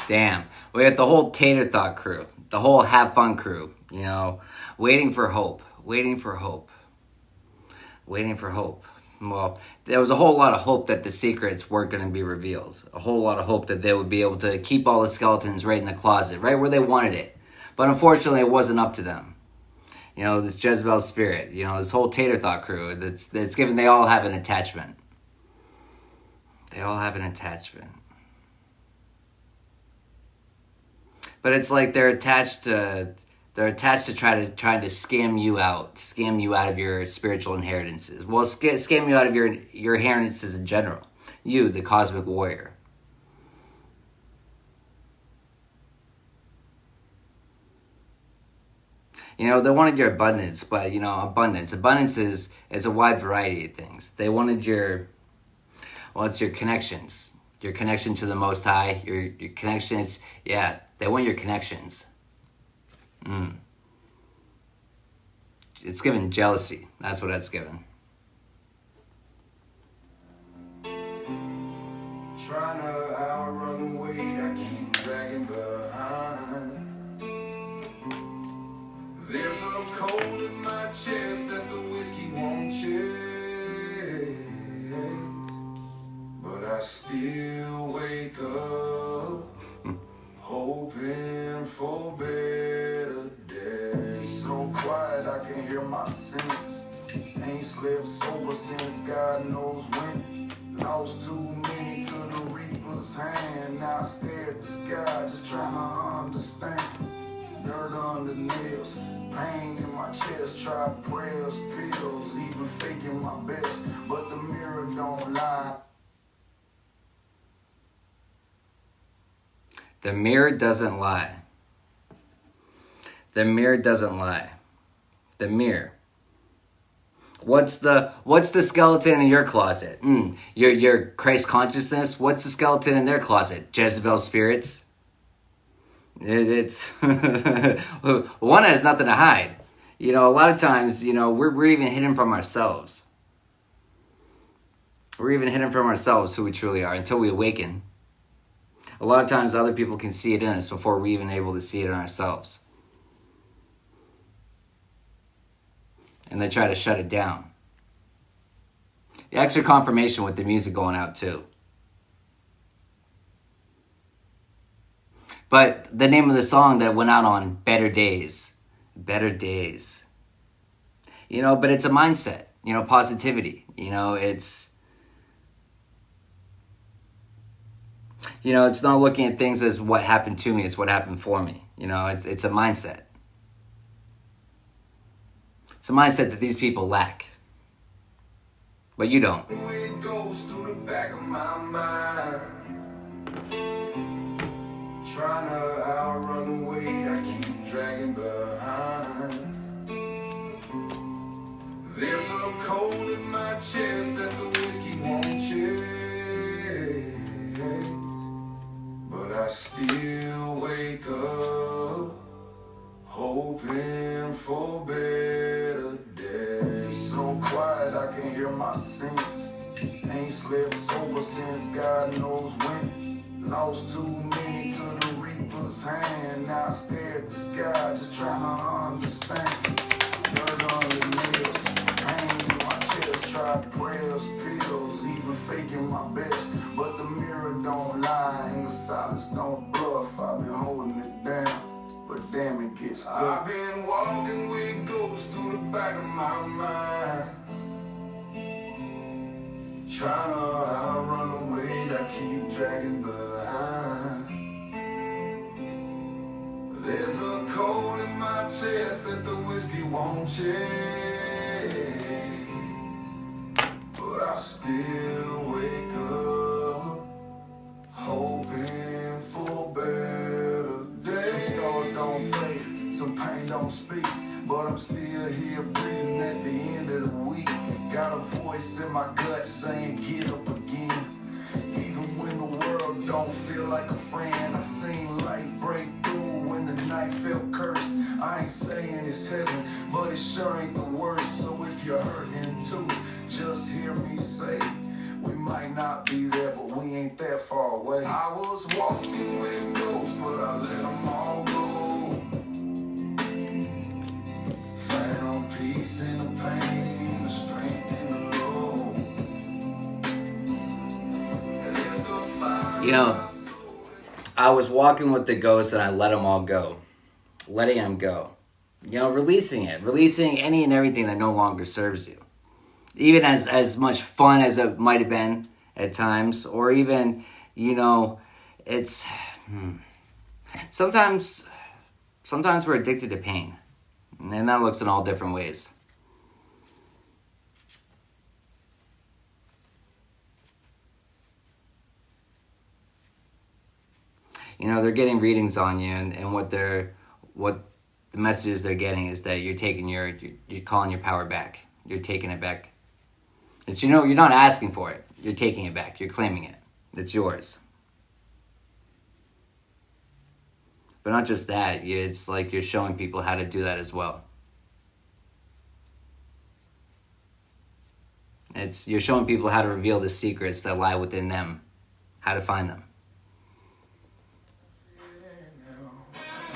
Damn. We got the whole Tater Thought crew, the whole Have Fun crew, you know, waiting for hope, waiting for hope, waiting for hope. Well, there was a whole lot of hope that the secrets weren't going to be revealed. A whole lot of hope that they would be able to keep all the skeletons right in the closet, right where they wanted it. But unfortunately, it wasn't up to them. You know, this Jezebel spirit, you know, this whole Tater Thought crew, that's given, they all have an attachment. They all have an attachment. But it's like they're attached to trying to scam you out of your spiritual inheritances. Well, scam you out of your inheritances in general. You, the cosmic warrior. You know, they wanted your abundance, but, you know, abundance is a wide variety of things. They wanted it's your connections. Your connection to the Most High, your connections, yeah, they want your connections. It's given jealousy. That's what it's given. Trying to outrun the weight I keep dragging behind. There's a cold in my chest that the whiskey won't chase, but I still wake up hoping for better days. So quiet I can hear my sins. Ain't slept sober since God knows when. Lost too many to the reaper's hand. Now I stare at the sky just trying to understand. Dirt under nails, pain in my chest. Try prayers, pills, even faking my best, but the mirror don't lie. The mirror doesn't lie. The mirror doesn't lie. The mirror. What's the skeleton in your closet? Your Christ consciousness. What's the skeleton in their closet? Jezebel spirits. It's one has nothing to hide. You know, a lot of times, you know, we're even hidden from ourselves. We're even hidden from ourselves who we truly are until we awaken. A lot of times other people can see it in us before we're even able to see it in ourselves. And they try to shut it down. The extra confirmation with the music going out too. But the name of the song that went out on, Better Days. Better Days. You know, but it's a mindset. You know, positivity. You know, it's not looking at things as what happened to me, it's what happened for me. You know, it's a mindset. It's a mindset that these people lack. But you don't. It goes through the back of my mind. Trying to outrun the weight I keep dragging behind. There's a cold in my chest that the whiskey won't chase, but I still wake up hoping for better days. So quiet I can hear my sins. Ain't slept sober since God knows when. Lost too many to the reaper's hand. Now I stare at the sky just trying to understand. Dirt on the nails, pain in my chest. Try prayers, pills, even faking my best, but the mirror don't lie and the silence don't bluff. I've been holding it down, but damn it gets up. I've been walking with ghosts through the back of my mind. Trying to outrun the weight I keep dragging behind. There's a cold in my chest that the whiskey won't chase, but I still wake up hoping for better days. Some scars don't fade, some pain don't speak, but I'm still here breathing at the end of the week. Got a voice in my gut saying get up again. Even when the world don't feel like a friend, I seen light break through when the night felt cursed. I ain't saying it's heaven, but it sure ain't the worst. So if you're hurting too, just hear me say, we might not be there, but we ain't that far away. I was walking with ghosts You know, I was walking with the ghost and I let them all go. Letting them go. You know, releasing it. Releasing any and everything that no longer serves you. Even as much fun as it might have been at times. Or even, you know, it's... Sometimes we're addicted to pain. And that looks in all different ways. You know, they're getting readings on you, and what the messages they're getting is that you're calling your power back. You're taking it back. It's, you know, you're not asking for it. You're taking it back. You're claiming it. It's yours. But not just that. It's like you're showing people how to do that as well. You're showing people how to reveal the secrets that lie within them, how to find them.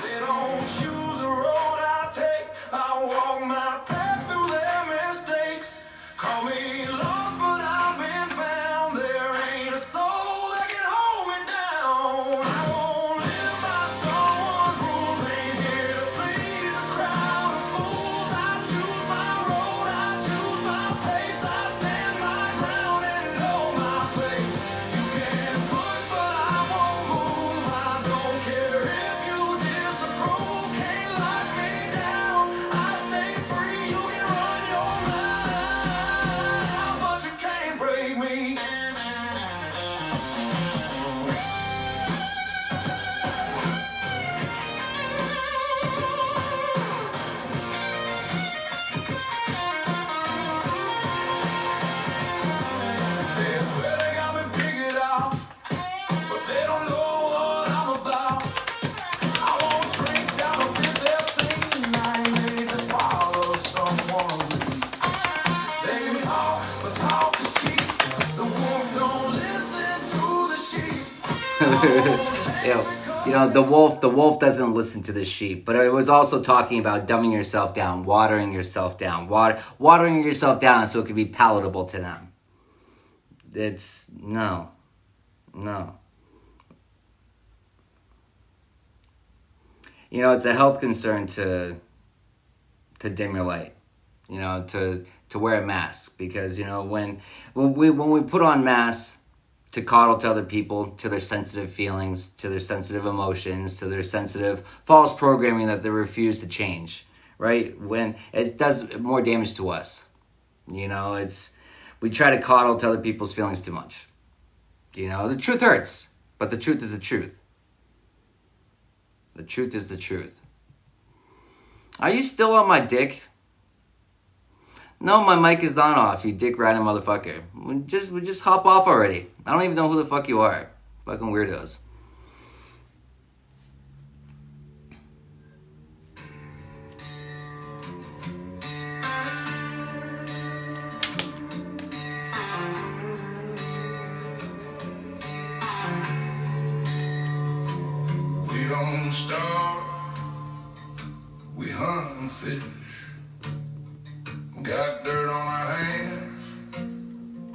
They don't choose the road I take. I walk my path through their mistakes. Call me lost, but I've been found. There ain't a soul that can hold me down. I won't live by someone's rules. Ain't here to please a crowd of fools. I choose my road, I choose my pace. I stand my ground and know my place. You can push, but I won't move. I don't care if you disapprove. Can't lock me down. I stay free. You can run your mouth, but you can't break me. They swear they got me figured out, but they don't know what I'm about. I won't shrink down to fit their scene. I ain't made to follow someone's lead. They can talk, but talk is cheap. The wolf don't listen to the sheep. You know, the wolf doesn't listen to the sheep. But it was also talking about dumbing yourself down, watering yourself down, watering yourself down so it could be palatable to them. It's no. You know, it's a health concern to dim your light. You know, to wear a mask, because you know when we put on masks to coddle to other people, to their sensitive feelings, to their sensitive emotions, to their sensitive false programming that they refuse to change, right? When it does more damage to us. You know, we try to coddle to other people's feelings too much. You know, the truth hurts, but the truth is the truth. The truth is the truth. Are you still on my dick? No, my mic is not off, you dick riding motherfucker. We just hop off already. I don't even know who the fuck you are. Fucking weirdos. We don't starve, we hunt and fish. Got dirt on our hands,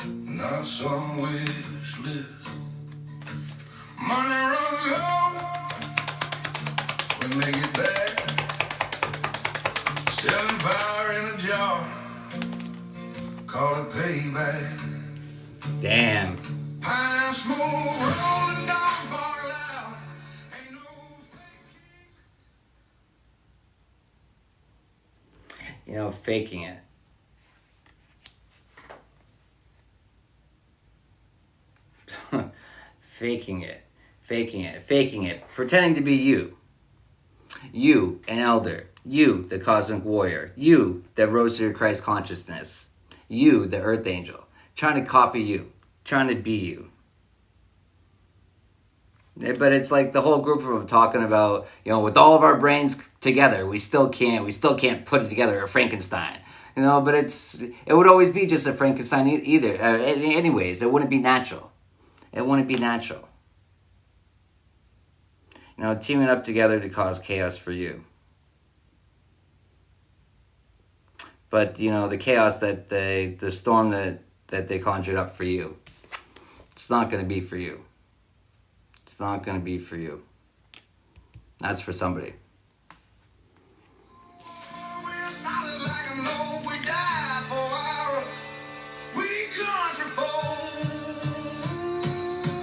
not some wish list. Money runs low, we make it back. Selling fire in a jar, call it payback. Damn. Pine smoke, rolling dogs bark loud. Ain't no faking. You know, faking it. Faking it, pretending to be you. You, an elder. You, the cosmic warrior. You, the rosary of Christ consciousness. You, the earth angel. Trying to copy you. Trying to be you. But it's like the whole group of them talking about, you know, with all of our brains together, we still can't put it together, a Frankenstein. You know, but it would always be just a Frankenstein either. Anyways, it wouldn't be natural. It wouldn't be natural. You know, teaming up together to cause chaos for you. But, you know, the chaos the storm that they conjured up for you, it's not going to be for you. It's not going to be for you. That's for somebody. We're solid like an oak, we died for ours. We country folk.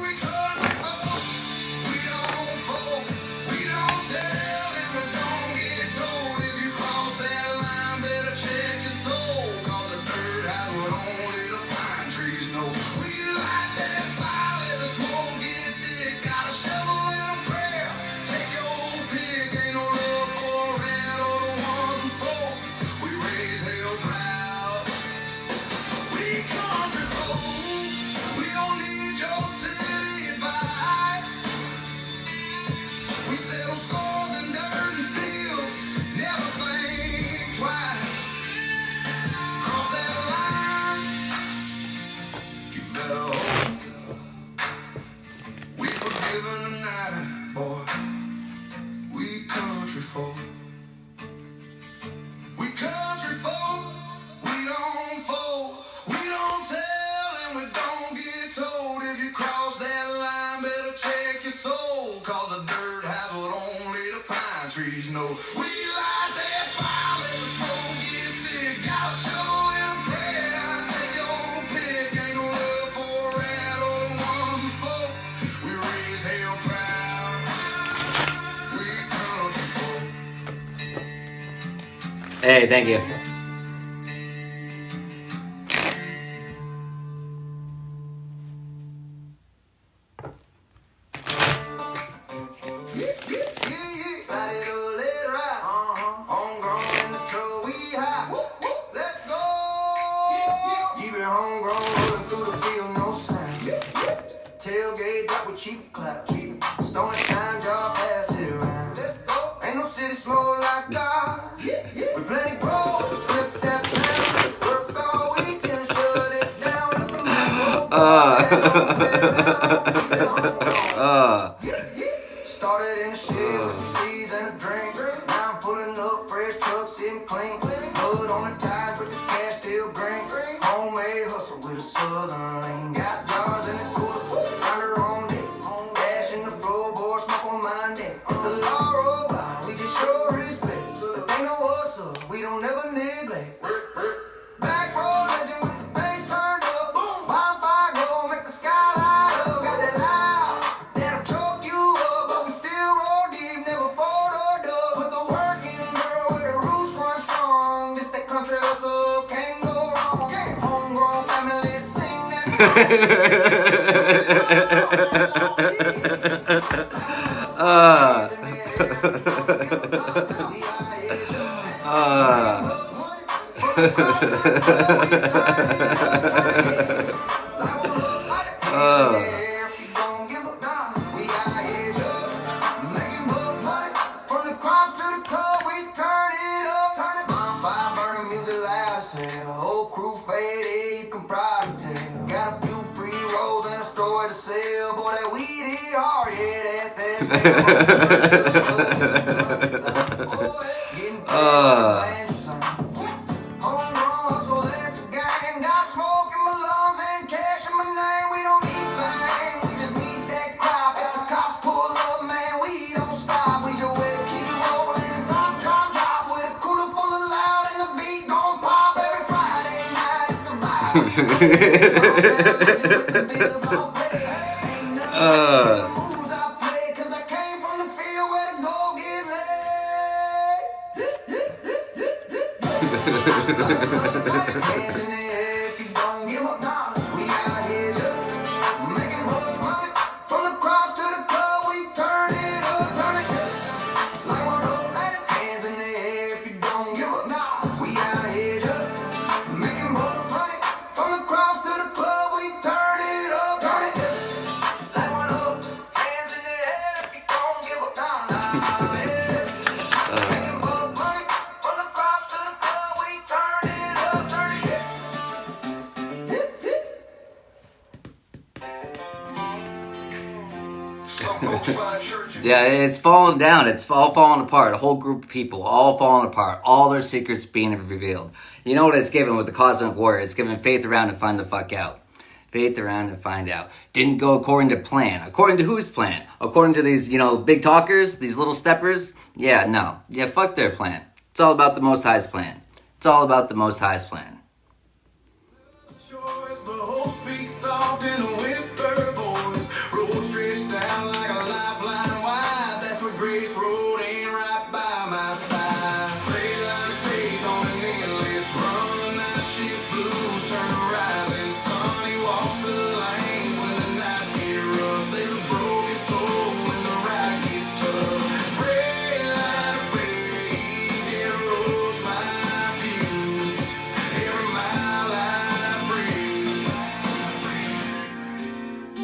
We country folk. We don't fold. We don't tell and we don't get told. If you cross that line, better check your soul. 'Cause the dirt has what only the pine trees know. We light that fire, let the smoke get thick. Got a shovel and a prayer. Take your old pig, ain't no love for a rat or the ones who spoke. We raise hell proud. We country folk. We don't need your city advice. We settle scores in dirt and steel. Never think twice. Cross that line. You better hope. We forgiven tonight, boy. We country folk. We country folk. We don't fold. We don't tell and we don't get told. If you cross that line, better check your soul. 'Cause the dirt has what only the pine trees know. We light that fire, let the smoke get thick. Got a shovel and a prayer. Take your old pick. Ain't no love for a rat or the ones who spoke. We raise hell proud. We country folk. Hey, thank you. Tailgate drop with Chief Cloud. Stone and shine job, pass it around. Ain't no city smoke like God. We plenty broke, flip that pound. Work all weekend, shut it down. Let the man Started in the shed with some seeds and a drink. Now I'm pulling up fresh trucks, sitting clean. Blood on the tires, but the cash still green. Homemade hustle with a southern lean. Got jars in the cooler, grinder on deck. Cash in the floorboard, smoke on my neck. The law roll by, we just show respect. They know what's up, we don't never neglect. Back road legend with the bass turned up. Wildfire go, make the sky light up. Got that loud, that'll choke you up. But we still roll deep, never fold or dub. Put the work in, girl, where the roots run strong. This that country hustle, can't go wrong. Homegrown family, sing that whole crew faded, you can probably tell. Got a few pre-rolls and a story to sell. Boy, that weed is hard, yeah, that Getting homegrown hustle, that's the game. Got smoke in my lungs and cash in my name. We don't need fame, we just need that crop. If the cops pull up, man, we don't stop. We just wait, keep rolling, top, drop, drop. With a cooler full of loud and the beat gon' pop every Friday night. It's a vibe. Moves I play, 'cause I came from the field where the gold get laid. Hands in the air if you don't give up now. We out here just making buck money. From the crops to the club, we turn it up, turn it up. Like one up, lady. Hands in the air if you don't give up now. We out here just making buck money. From the crops to the club, we turn it up, turn it up. Like one up, hands in the air if you don't give up now. Making buck money. From the crops to the club, we turn it up, turn it up. Some folks find churches. Yeah, it's falling down. It's all falling apart. A whole group of people, all falling apart. All their secrets being revealed. You know what it's given with the Cosmic Warrior? It's given faith around and find the fuck out. Faith around and find out. Didn't go according to plan. According to whose plan? According to these, big talkers, these little steppers? Yeah, no. Yeah, fuck their plan. It's all about the Most High's plan. It's all about the Most High's plan. Choice, but hope speaks soft in a whisper voice. Road stretched down like a lifeline wide. That's what Grace Road ain't right by my side. Straight line of faith on an endless run. Night shift blues turn to rising sun. He walks the lanes when the nights get rough. Saves a broken soul when the ride gets tough. Straight line of faith, it rolls my pew. Every mile I breathe,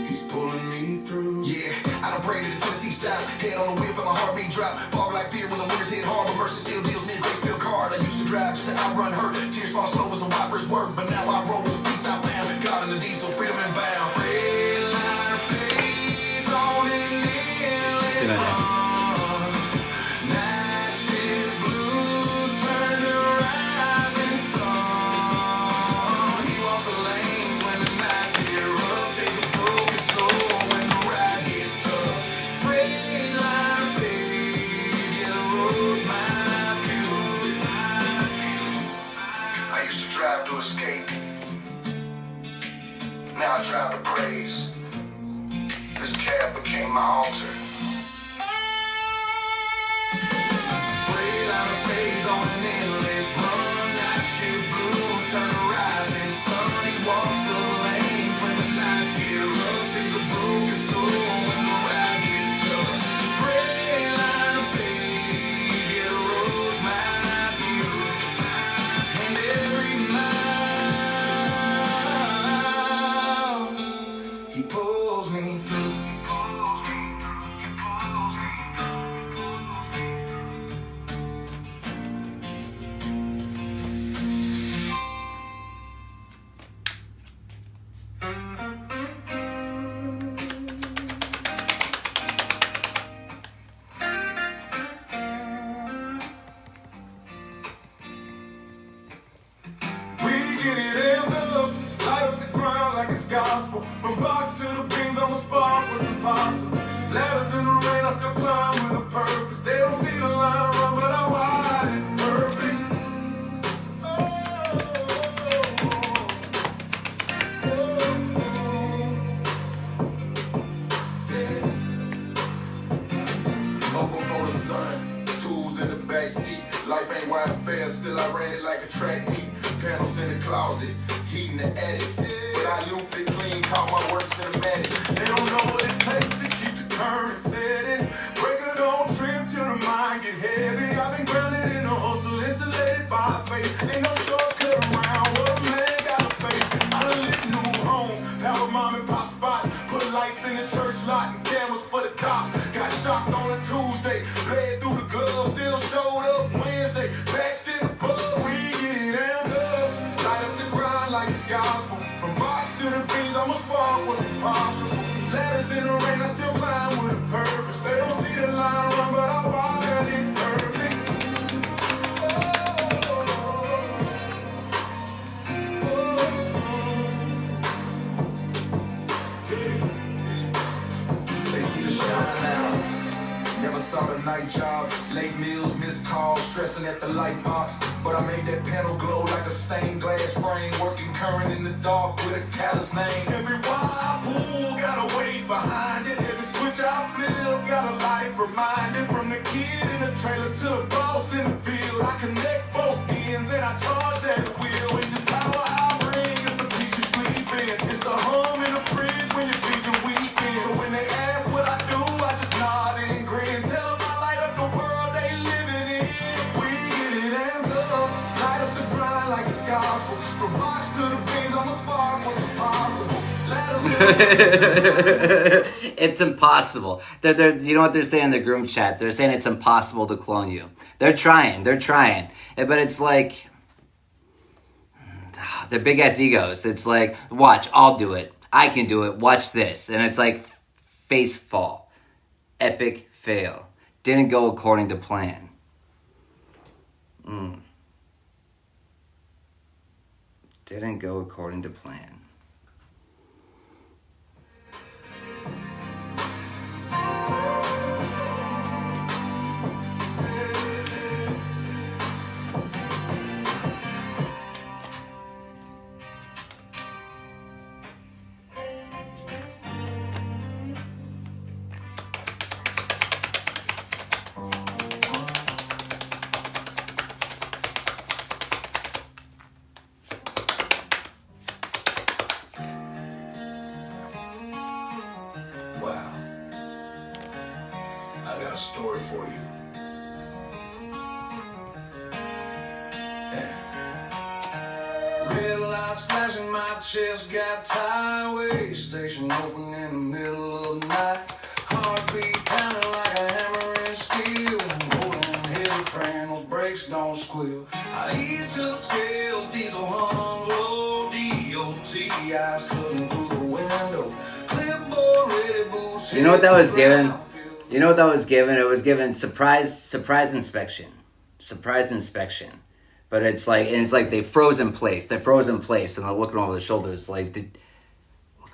he's pulling me through. Yeah, I done prayed to the Tennessee stop. Head on the wheel, feel my heartbeat drop. Fog like fear when the winters hit hard, but mercy still deals me a grace filled card. I used to drive just to outrun her. Tears fall slow as the wipers work, but now I roll with the peace I found. God in the diesel, freedom and bound. Red line of faith on an endless Too many. run. Night shift blues turn to rising sun. He walks the lanes when the nights get rough. Saves a broken soul when the ride gets tough. Freight line of faith, yeah, the road's my pew. I used to drive to escape. Now I drive to praise. This cab became my altar. Freight line of faith on an endless run. Night shift blues turn to rising sun. He walks the lanes when the nights get rough. Saves a broken soul when the ride gets tough. Freight line of faith, yeah, the road's my view. And every mile he pulls me through. We get it amped up, light up the ground like it's gospel. From box to the beams, I'm a spark, what's impossible. Ladders in the rain, I still climb with a purpose. They don't see the line run, but I ride it perfect. Up before the sun, tools in the back seat. Life ain't wide fair, still I ran it like a track meet. Panels in the closet, heat in the attic. But I loop it clean, call my work cinematic. They don't know what it takes to keep the current steady. Breaker don't trim till the mind get heavy. I've been grounded in the hustle, insulated by faith. Ain't no shortcut around what a man gotta face. I done lit new homes, power mom and pop spots. Put lights in the church lot and cameras for the cops. Got shocked on a Tuesday, bled through the gloves. Still showed up Wednesday, patched in the pub. We get it amped up, light up the grind like it's gospel. From box to the beans, I'm a spark, what's impossible. Ladders in the rain, I still climb with a purpose. They don't see the line run, but I wired it perfect. They see the shine now. Never saw the night jobs, late meals, missed calls, stressing at the light box. But I made that panel glow like a stained glass frame, working current in the dark with a callous name. Every wire I pull got a weight behind it. Every switch I flip got a life reminder. From the kid in the trailer to the boss in the field, I connect both ends and I charge that wheel. And just power I bring is the peace you sleep in. It's the hum in the fridge when you're beating weekend. So when they ask what I do, I just nod and grin. Tell them I light up the world they living in. We get it amped up, light up the grind like it's gospel. From box to the beans, I'm a spark, what's impossible. It's impossible. You know what they're saying in the groom chat? They're saying it's impossible to clone you. They're trying. But it's like, they're big ass egos. It's like, watch, I'll do it. I can do it. Watch this. And it's like, face fall. Epic fail. Didn't go according to plan. Didn't go according to plan. I got a story for you. Yeah. Red lights flashing, my chest got tired. Way station open in the middle of the night. Heartbeat pounding like a hammer and steel. Rolling heavy, praying those brakes don't squeal. I ease to the scales, diesel hum low. DOT, eyes cutting through the window. Clipboard, ready boots. You know what that was given? You know what that was given? It was given surprise inspection. Surprise inspection. But it's like they froze in place. They're frozen in place, and they're looking over the shoulders, looking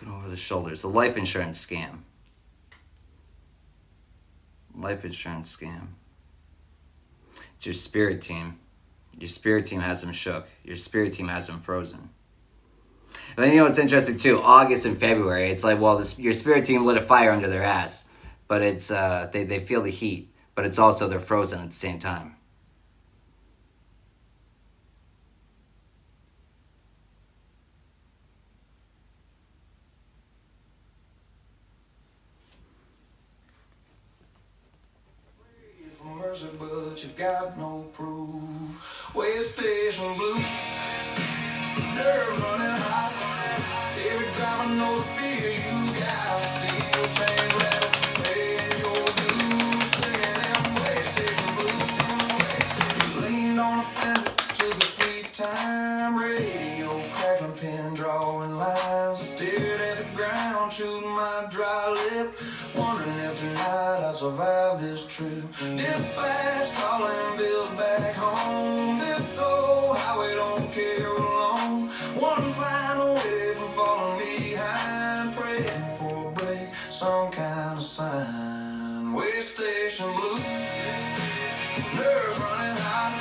over the shoulders. The life insurance scam. Life insurance scam. It's your spirit team. Your spirit team has them shook. Your spirit team has them frozen. And then, you know what's interesting too? August and February, it's like, well, your spirit team lit a fire under their ass, but it's they feel the heat, but it's also they're frozen at the same time. But you got no proof. Way station blue. Nerves running hot. Every driver knows the fear you got. Steel chain rattle, paying your dues. Singing them way station blues. You leaned on a fender, took a sweet time. Radio crackling, pen drawing lines. I stared at the ground, chewed my dry lip. Wondering if tonight I'll survive this trip. Dispatch calling bills back home. This old highway don't care alone. One final way from falling behind. Praying for a break, some kind of sign. Way station blues. Nerves running hot.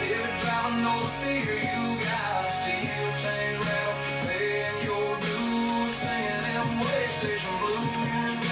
Every driver knows the fear you got. Steel chains rattle, paying your dues. Singing them way station blues.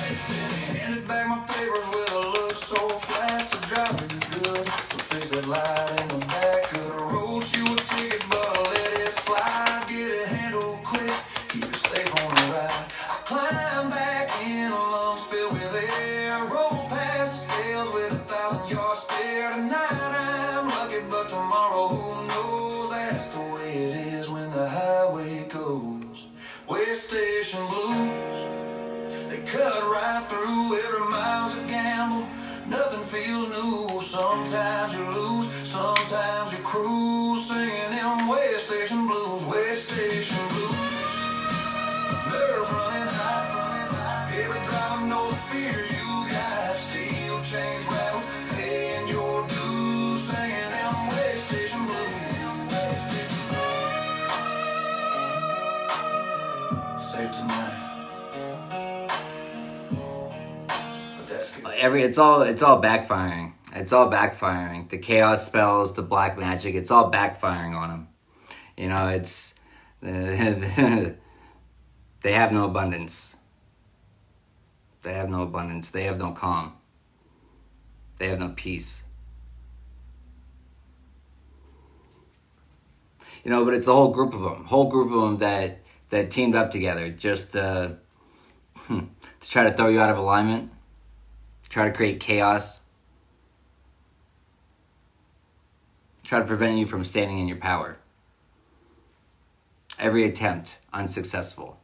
Handed back my papers with a look so fast. The driver is good. We'll fix that light in the back. Could've wrote you a ticket, but I let it slide. Get it handled quick, keep it safe on the ride. I climb back in, lungs filled with air. Roll past the scales with 1,000-yard stare. Tonight I'm lucky, but tomorrow who knows? That's the way it is when the highway goes. Way station blues. They cut right through, every mile's a gamble. Nothing feels new, sometimes you lose, sometimes you cruise. Singing them way station blues, way station blues. Nerves running hot, every driver knows the fear you got. Steel chains rattle, paying your dues. Singing them way station blues. Safe tonight. It's all backfiring. It's all backfiring. The chaos spells, the black magic, it's all backfiring on them. You know, it's they have no abundance. They have no abundance. They have no calm. They have no peace. You know, but it's a whole group of them that teamed up together just to try to throw you out of alignment. Try to create chaos. Try to prevent you from standing in your power. Every attempt unsuccessful.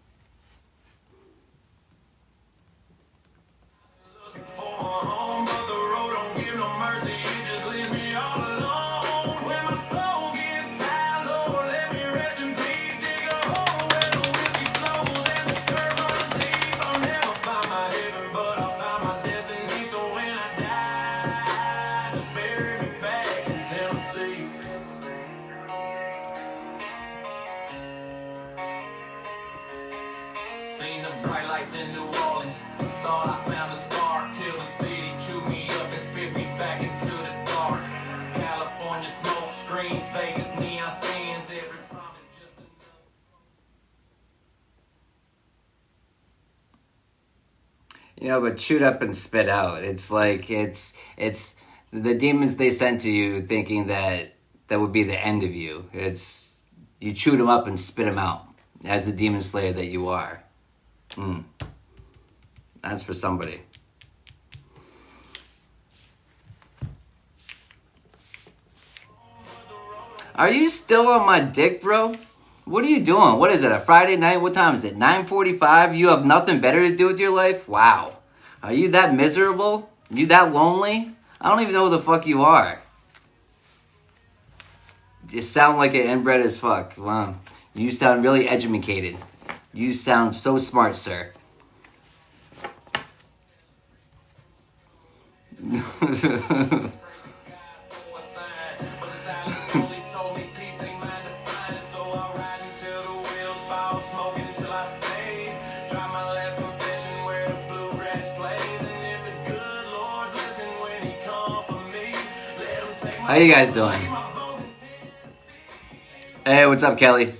Seen the bright lights in New Orleans. Thought I found a spark till the city chewed me up and spit me back into the dark. California smoke screens, Vegas neon scenes. Every promise just another. You know, but chewed up and spit out. It's like it's the demons they sent to you, thinking that would be the end of you. It's you chewed them up and spit them out as the demon slayer that you are. That's for somebody. Are you still on my dick, bro? What are you doing? What is it, a Friday night? What time is it? 9:45? You have nothing better to do with your life? Wow. Are you that miserable? You that lonely? I don't even know who the fuck you are. You sound like an inbred as fuck. Wow. You sound really educated. You sound so smart, sir. How you guys doing? Hey, what's up, Kelly?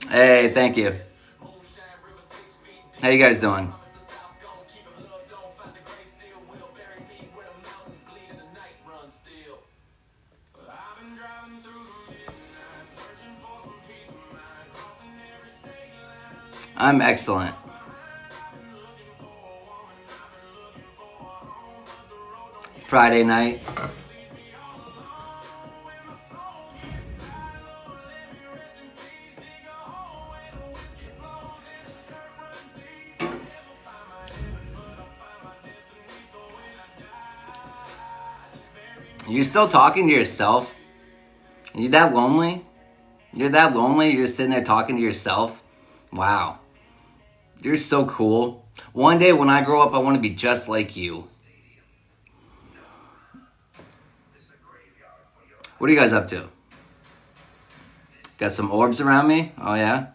Hey, thank you. How you guys doing? I'm excellent. Friday night. You still talking to yourself? You that lonely? You're that lonely? You're sitting there talking to yourself? Wow. You're so cool. One day when I grow up, I want to be just like you. What are you guys up to? Got some orbs around me? Oh, yeah?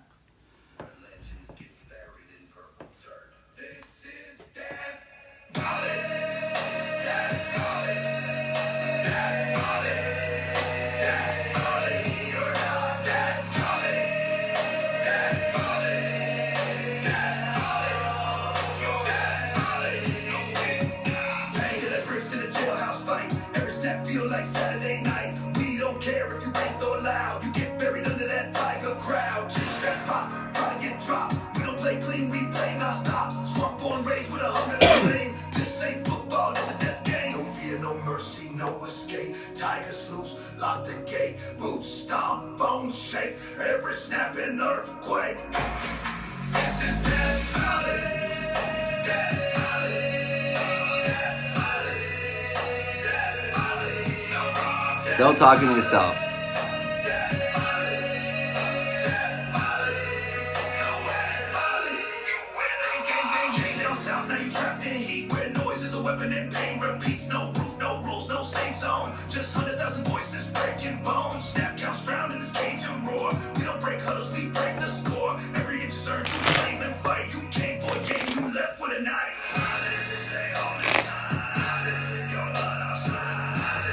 Tigers loose, lock the gate, boots stomp, bones shake, every snapping earthquake. This is Death Valley, Death Valley, Death Valley, Death Valley. Still talking to yourself. Now you trapped in heat, where noise is a weapon and pain repeats. No roof, no rules, no safe zone. Just 100,000 voices breaking bones. Snap counts drowned in this cage and roar. We don't break huddles, we break the score. Every inch is earned, you claim and fight. You came for a game, you left with a knife. Stay on this time. Your blood outside.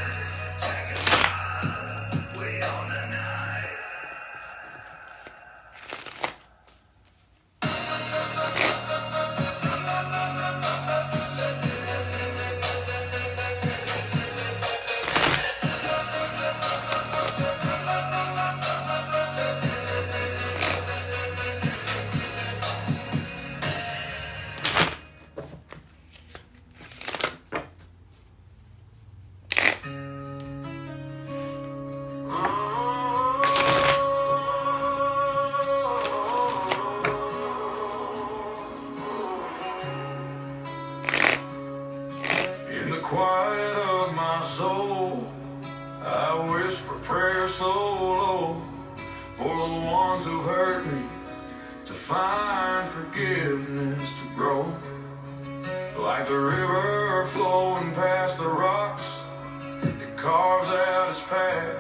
Take it time. We on the night. In the quiet of my soul, I whisper prayer so low for the ones who've hurt me, to find forgiveness to grow. Like the river flowing past the rocks, it carves out its path.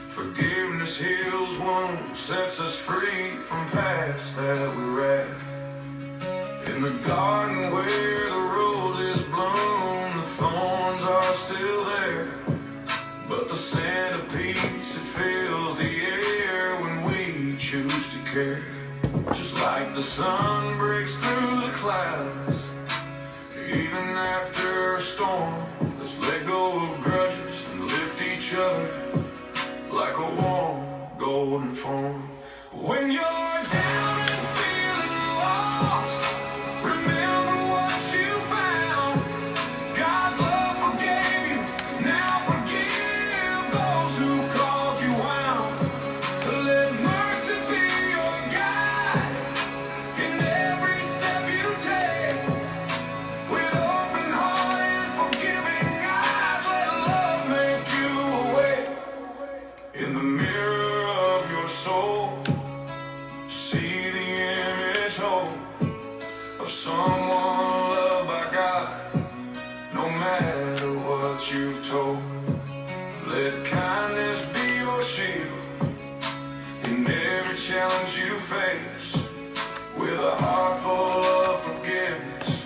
Forgiveness heals wounds, sets us free from past that we wrath. In the garden where the roses bloom, the thorns are still there, but the centerpiece, it fills the air when we choose to care. Just like the sun breaks through the clouds, even after a storm, let's let go of grudges and lift each other like a warm golden form. When you're down and feeling lost, remember what you found. God's love forgave told of someone loved by God. No matter what you've told, let kindness be your shield in every challenge you face. With a heart full of forgiveness,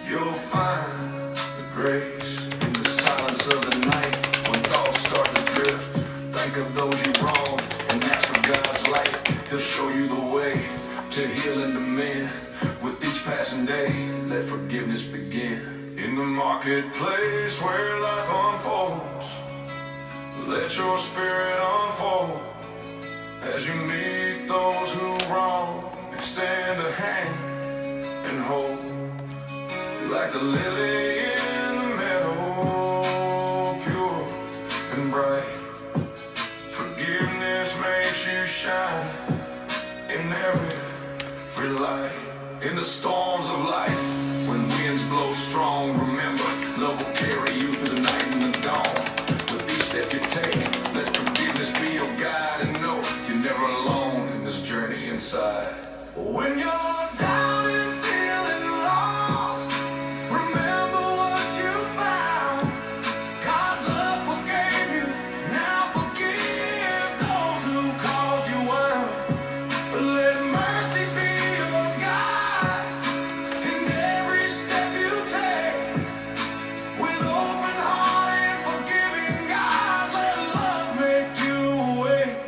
you'll find the grace. In the silence of the night, when thoughts start to drift, think of those you wronged and ask for God's light. He'll show you the way to healing to men. With each passing day, let forgiveness begin. In the marketplace where life unfolds, let your spirit unfold. As you meet those who wrong, extend a hand and hold. Like the lily in the meadow, pure and bright. Forgiveness makes you shine in every light. In the storms of life, when winds blow strong, remember, love will carry you through the night and the dawn. With each step you take, let forgiveness be your guide, and know you're never alone in this journey inside. When you're down and feeling lost, remember what you found. God's love forgave you, now forgive those who caused you harm. Let mercy be your guide in every step you take. With open heart and forgiving eyes, let love make you awake.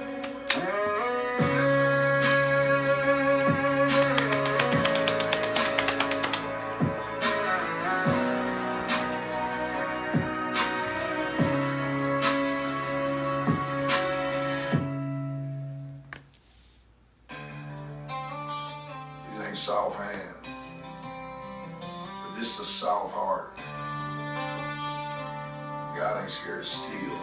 These ain't soft hands, but this is a soft heart. God ain't scared to steal.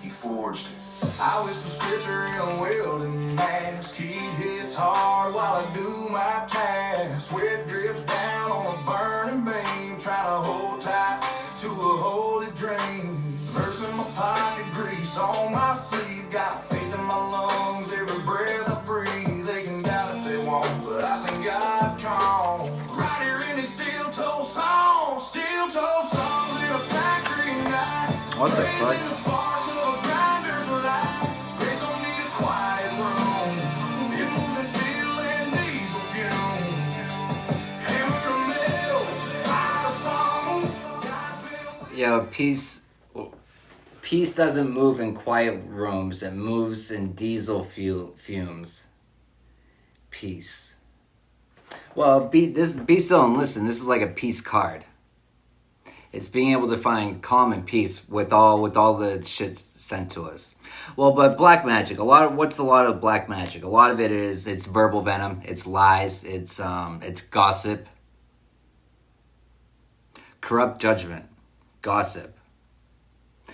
He forged it. I whisper scripture in a welding mask. Heat hits hard while I do my task. Sweat drips down on a burning beam, trying to hold tight to a holy dream. Verse in my pocket, grease on my sleeve. Got faith in my lungs, every breath I breathe. They can doubt if they want, but I sing God calm. Right here in this steel-toe song, steel-toe songs in a factory night. What the fuck? Raising the sparks of a grinder's light. Grace don't need a quiet room. It moves in steel and diesel fumes. Hammer and nail, fire a song. God's been Yo, peace doesn't move in quiet rooms. It moves in diesel fumes. Peace. Well, be still and listen. This is like a peace card. It's being able to find calm and peace with all the shit sent to us. Well, but black magic. What's a lot of black magic? A lot of it is it's verbal venom. It's lies. It's gossip. Corrupt judgment. Gossip.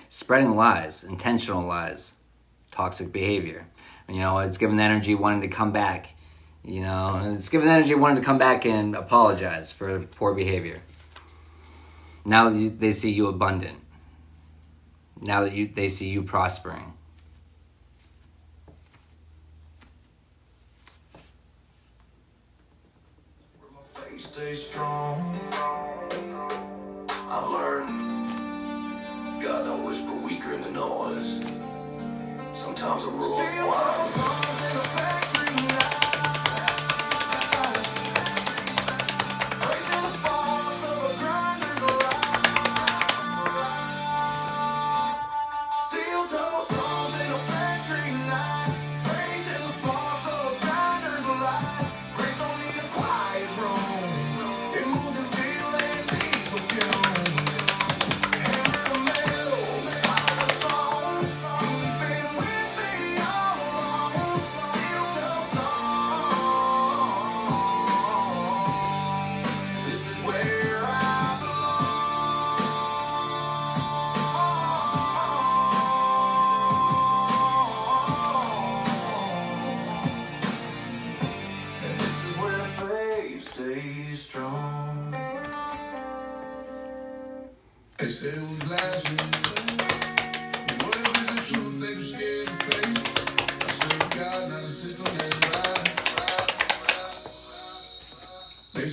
Spreading lies. Intentional lies. Toxic behavior. You know, it's giving the energy wanting to come back. You know, it's giving the energy wanting to come back and apologize for poor behavior. Now that they see you abundant. Now that they see you prospering. where my faith stays strong. I've learned God don't whisper weaker in the noise. Sometimes a roar quiet. They said it was blasphemy. What if it's the truth they were scared to face? I serve God, not a system that's right.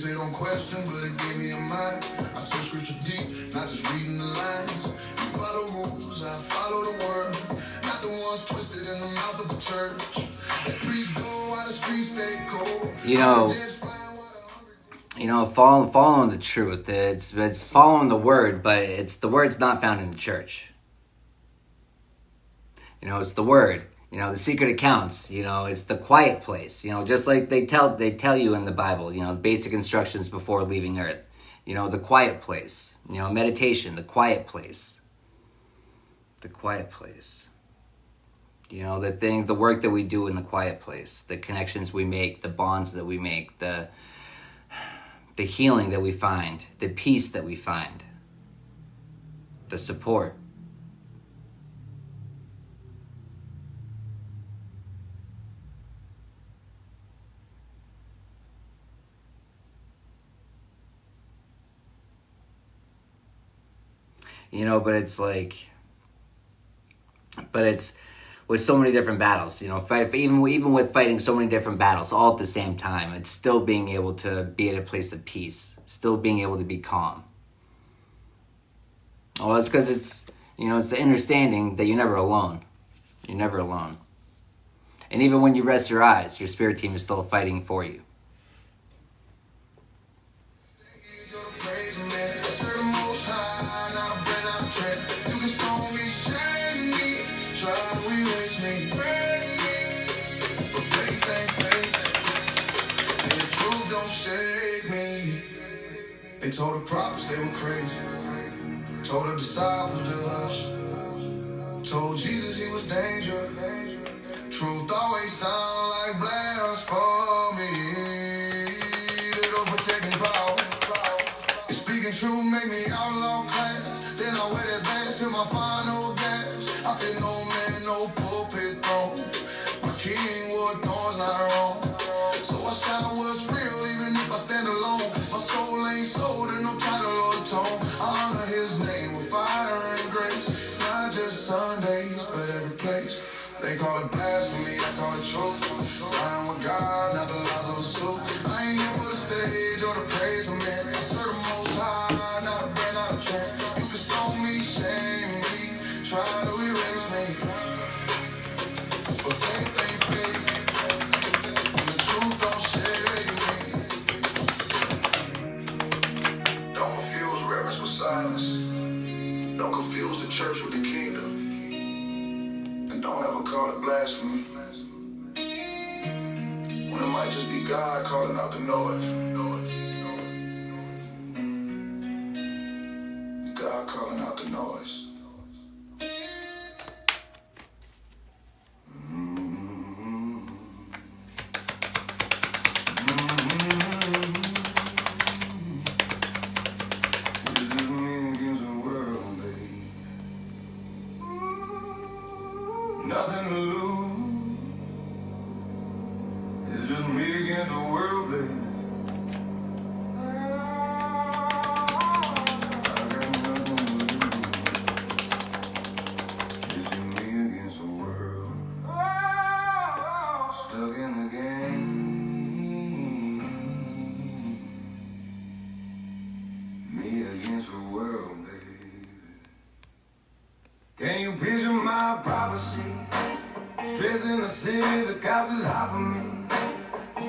say don't question, but it gave me a mind. I search scripture deep, not just reading the lines. You follow rules, I follow the word. Not the ones twisted in the mouth of the church. The priests go out the streets, stay cold. Following the truth. It's following the word, but the word's not found in the church. It's the word. The secret accounts. It's the quiet place. Just like they tell you in the Bible. The basic instructions before leaving Earth. The quiet place. Meditation. The quiet place. The quiet place. The work that we do in the quiet place, the connections we make, the bonds that we make, the healing that we find, the peace that we find, the support. But it's with so many different battles, even with fighting so many different battles all at the same time, it's still being able to be at a place of peace, still being able to be calm. Well, that's because it's the understanding that you're never alone. You're never alone. And even when you rest your eyes, your spirit team is still fighting for you. They told the prophets they were crazy. Told the disciples to hush. Told Jesus he was dangerous. Truth always sound like blasphemy. Little protecting power. If speaking truth make me outlaw class, then I wear that badge to my final gas. I feel no man, no pulpit throne. My king wore thorns, not wrong. So I shout what's real, even if I stand alone. My soul ain't sold in no title or tone. I honor his name with fire and grace. Not just Sundays, but every place. They call it blasphemy, I call it truth. I am with God, not the lies of a suit. I ain't here for the stage or the praise of men. I serve the most high, not a brand, not a trend. You can stone me, shame me, try to erase me. But faith ain't fake, and the truth don't shake me. Don't confuse reverence with silence. Don't confuse the church with the kingdom. And don't ever call it blasphemy, when it might just be God calling out the noise. God calling out the noise. Nothing to lose. It's just me against the world, baby. I got nothing to lose. It's just me against the world. Stuck in the game. Me against the world, baby. Can you picture my prophecy? Stress in the city, the cops is hot for me.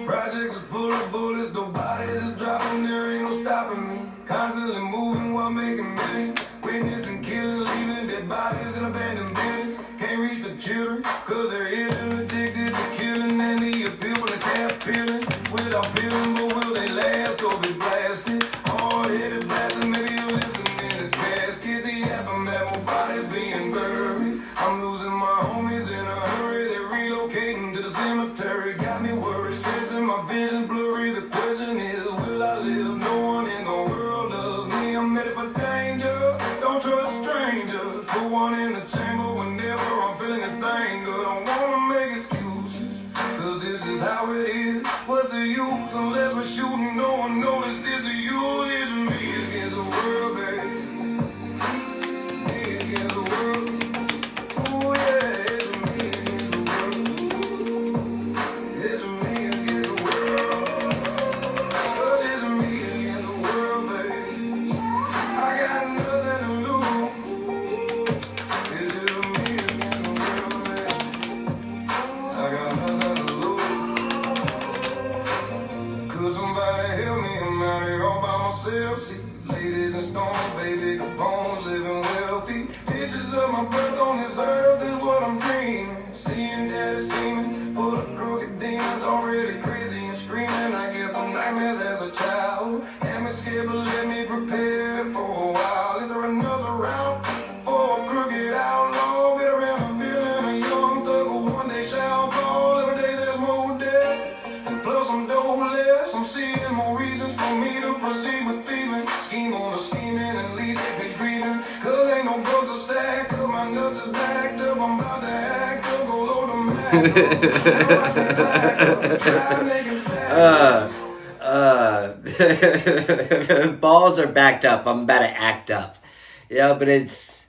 Projects are full of bullets, the bodies are dropping, there ain't no stopping me. Constantly moving while making millions. Witnessing killing, leaving dead bodies in abandoned buildings. Can't reach the children, cause they're ill and addicted to killing. And the appeal for the cap peeling. Without feeling, but will they last or be blasted? Hard-headed blasting, maybe you'll listen in this casket. The aftermath, more bodies being buried. I'm losing my homies in a hurry. They're relocating to the cemetery. Got me worried, stressing, my vision's blurry. The question is, will I live? No one in the world loves me. I'm headed for danger. Don't trust strangers. Put one in the chamber whenever I'm feeling this anger. Don't wanna make excuses, cause this is how it is. What's the use unless we're shooting? No one notices the use. It's me against the world, baby. Me against the world. Oh yeah, it's me against the world. It's me against the world. myself. See, ladies and stones, baby, the bones, living wealthy. Pictures of my birth on this earth is what I'm dreaming. Seeing daddy seeming full of crooked demons, already crazy and screaming. I guess the nightmares as a child had me scared, but let me prepare for a while. Is there another route for a crooked outlaw? Get around a feeling a young thug who one day shall fall. Every day there's more death, and plus I'm less. I'm seeing more reasons for me to proceed with thieving. Scheme on a scheming and leave that bitch grieving. Cause ain't no books are stacked up, my nuts is backed up. I'm about to act up, go load the Mac up. Balls are backed up. I'm about to act up. Yeah, but it's...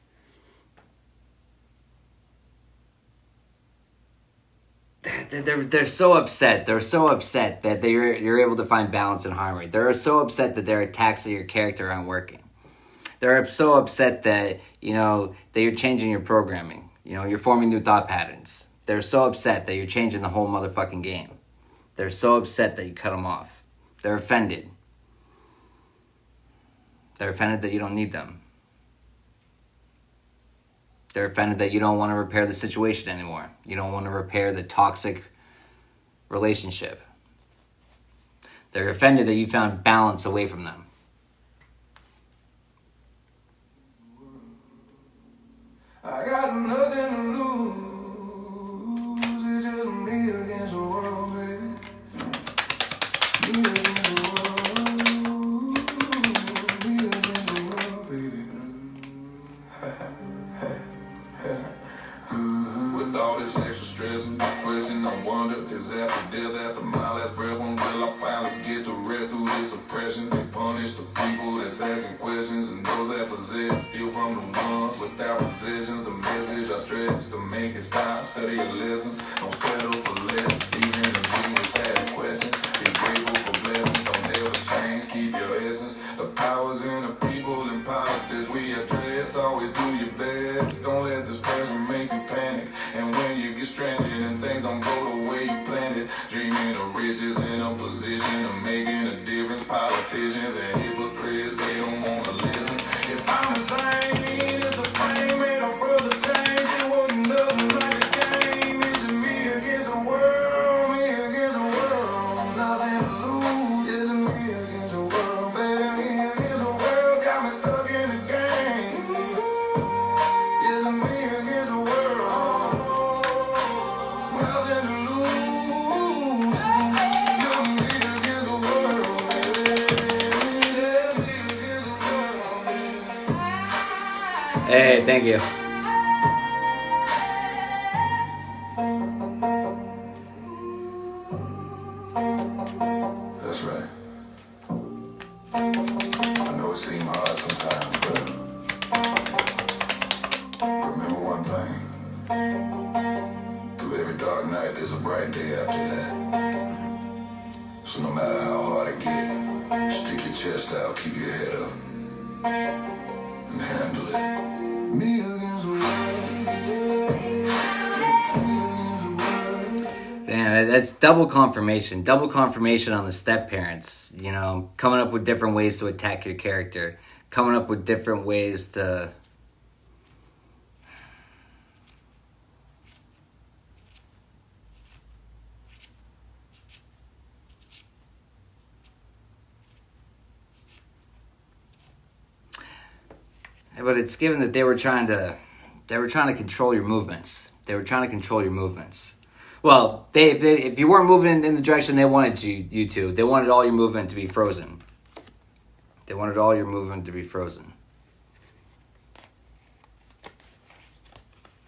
They're so upset. They're so upset that you're able to find balance and harmony. They're so upset that their attacks of your character aren't working. They're so upset that, that you're changing your programming. You're forming new thought patterns. They're so upset that you're changing the whole motherfucking game. They're so upset that you cut them off. They're offended. They're offended that you don't need them. They're offended that you don't want to repair the situation anymore. You don't want to repair the toxic relationship. They're offended that you found balance away from them. I got nothing to lose. It's just me against the world, baby. Me against the world. Me against the world, baby. With all this extra stress and question, I wonder, is after death, after my last breath, when will I finally get to rest through this oppression? They punish the people that's asking questions, and those that possess steal from the ones without possessions. The message I stretch to make it stop, study your lessons, don't settle for less. Even the genius ask questions, be grateful for blessings, don't ever change, keep your essence. The powers in the people and politics we address, always do your best, don't let this person make you panic. And when you get stranded and things don't go the way you planned it, dreaming of riches in a position of making a difference. Politicians and hypocrites, they don't wanna listen. If I'm the same, it's the frame, ain't no brother change. It wasn't nothing like a game. It's just me against the world, me against the world. Nothing to lose, it's me against the world, baby. Me against the world, got me stuck in the game. It's me against the world. Nothing to lose, just me against the world, baby. Just me against the world, baby. Hey, thank you. That's right. I know it seems hard sometimes, but remember one thing. Through every dark night, there's a bright day after that. So no matter how hard it gets, stick your chest out, keep your head up, and handle it. Me against the world. Damn, that's double confirmation. Double confirmation on the step parents. Coming up with different ways to attack your character. Coming up with different ways to... But it's given that they were trying to control your movements. They were trying to control your movements. Well, if you weren't moving in the direction they wanted you to, they wanted all your movement to be frozen. They wanted all your movement to be frozen.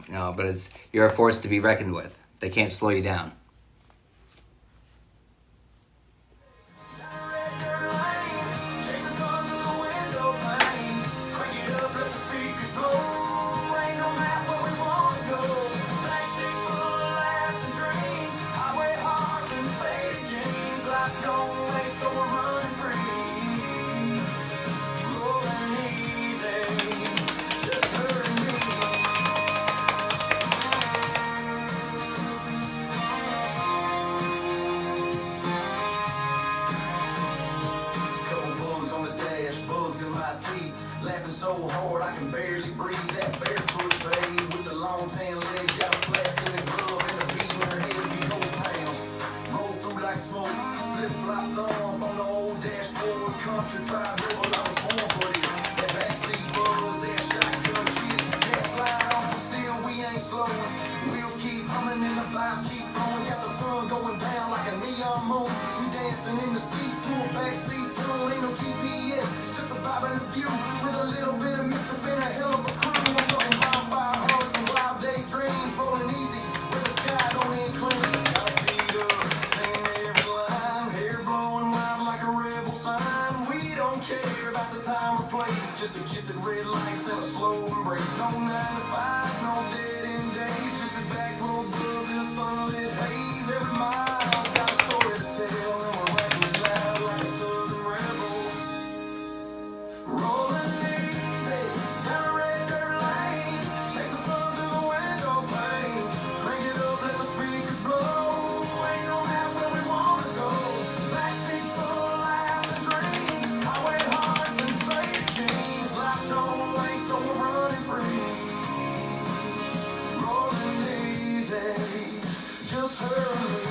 No, but you're a force to be reckoned with. They can't slow you down. so hard I can barely breathe. That barefoot babe with the long tan legs, got a flask in the glove and a beat in her head, be ghost towns. Roll through like smoke, flip flop thumb on the old dashboard. Country fire rebel, I was born for this. That backseat buzz, that shotgun kiss, that slide on, but still we ain't slowing. Wheels keep humming and the vibes keep flowing. Got the sun going down like a neon moon. We dancing in the seat to a backseat tune. Ain't no GPS, just a vibe and a view with a little bit of mischief and a hell of a crew. I'm talking bonfire hearts and wild daydreams, rolling easy with the sky don't end clean. Got feet up, singing every line, hair blowing wild like a rebel sign. We don't care about the time or place, just a kiss at red lights and a slow embrace. No 9 to 5, no dead end days, just a back road buzz in a sunlit haze. Every mile's got a story to tell, and we're rapping it loud like a southern rebel. Rolling easy down a red dirt lane, chase the sun through the window pane. Crank it up, let the speakers blow. Ain't no map where we wanna go. Backseat full of laughs and dreams, highway hearts and faded jeans. Life don't wait, so we're running free. Rolling easy, just hurry.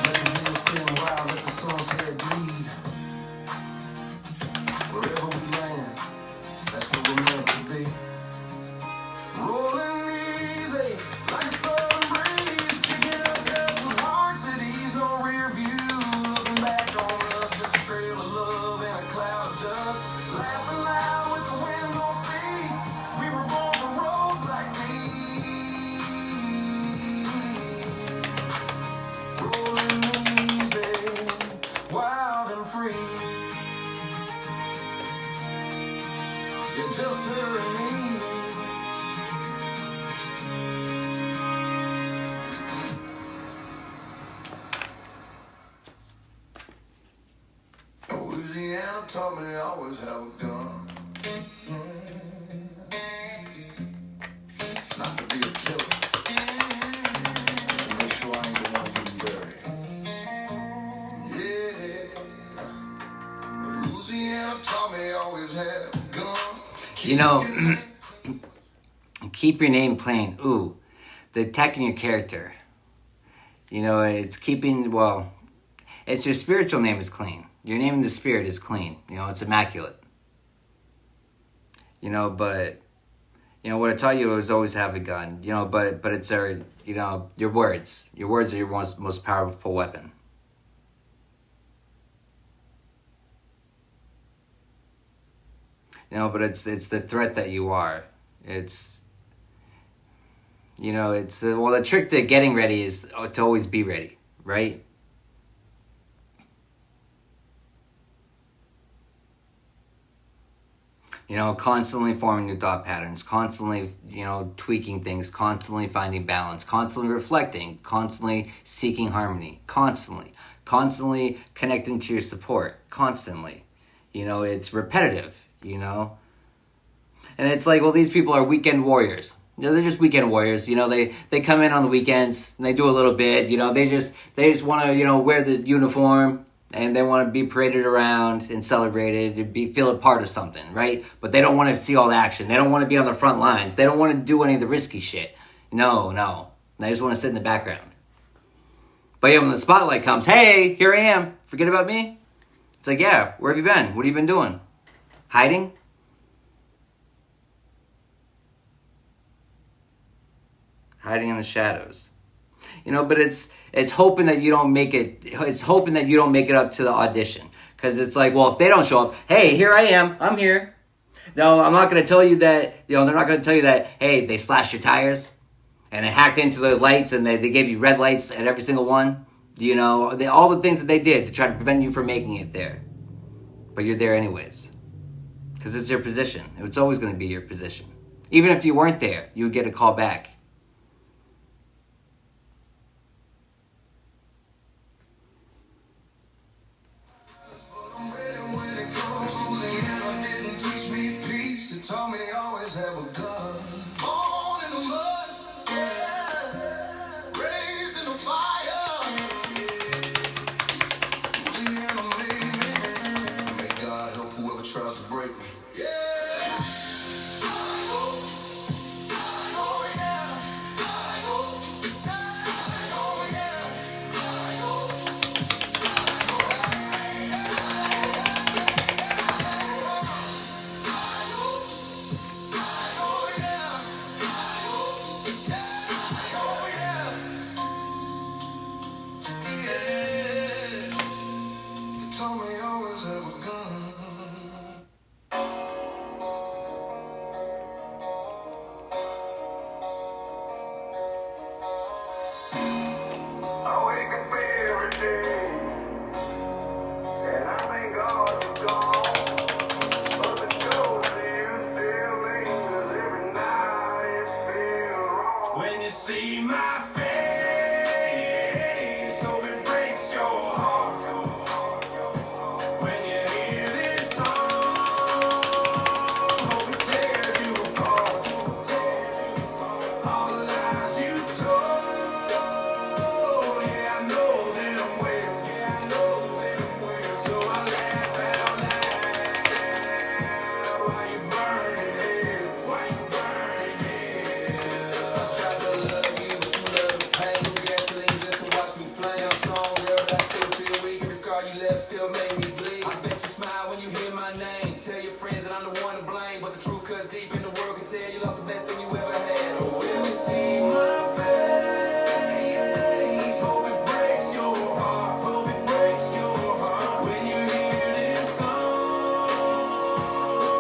Let the wheels spin wild, let the sunset bleed. Wherever we land, that's where we're meant to be. Rolling easy, like a southern breeze, kicking up dust with hearts at ease, no rear view. Looking back on us, just a trail of love and a cloud of dust. Laughing loud with the wind on speed. We were born for roads like these. Rolling easy, wild and free. You're just her and me. Louisiana taught me I always have a gun. Not to be a killer, just to make sure I ain't the one getting buried. Yeah, Louisiana taught me I always have a gun. You know, keep your name plain. Ooh, the attacking your character. You know, it's keeping, well, it's your spiritual name is clean. Your name in the spirit is clean. You know, it's immaculate. You know, but, you know, what I taught you was always have a gun. You know, but it's our, you know, your words. Your words are your most powerful weapon. You know, but it's the threat that you are. It's, you know, it's, well, the trick to getting ready is to always be ready, right? You know, constantly forming new thought patterns, constantly, you know, tweaking things, constantly finding balance, constantly reflecting, constantly seeking harmony, constantly connecting to your support, constantly. You know, it's repetitive, you know. And it's like, well, these people are weekend warriors. You know, they're just weekend warriors. You know, they come in on the weekends and they do a little bit. You know, they just want to, you know, wear the uniform and they want to be paraded around and celebrated and feel a part of something, right? But they don't want to see all the action. They don't want to be on the front lines. They don't want to do any of the risky shit. No. They just want to sit in the background. But yeah, when the spotlight comes, hey, here I am. Forget about me? It's like, yeah, where have you been? What have you been doing? Hiding? Hiding in the shadows. You know, but it's hoping that you don't make it. It's hoping that you don't make it up to the audition, because it's like, well, if they don't show up, hey, here I am, I'm here. No, I'm not going to tell you that. You know, they're not going to tell you that. Hey, they slashed your tires, and they hacked into the lights, and they gave you red lights at every single one. You know, all the things that they did to try to prevent you from making it there, but you're there anyways, because it's your position. It's always going to be your position. Even if you weren't there, you would get a call back. Taught me always have a gun. Born in the mud, raised in see my face, hope it breaks your heart. When you hear this song, hope it tears you apart. All the lies you told, yeah, I know them well. So I laugh out loud. Why you burning hell? Why you burning hell? Tried to love you, but you love the pain. Gasoline just to watch me flame. I'm strong, girl, but I still feel weak. Every scar you left still make me bleed. I bet you smile when you hear my name. Tell your friends that I'm the one to blame, but the truth cuts deep in the world can tell you lost the best thing you ever had. Oh, When you see my face, hope it breaks your heart. Hope it breaks your heart. When you hear this song,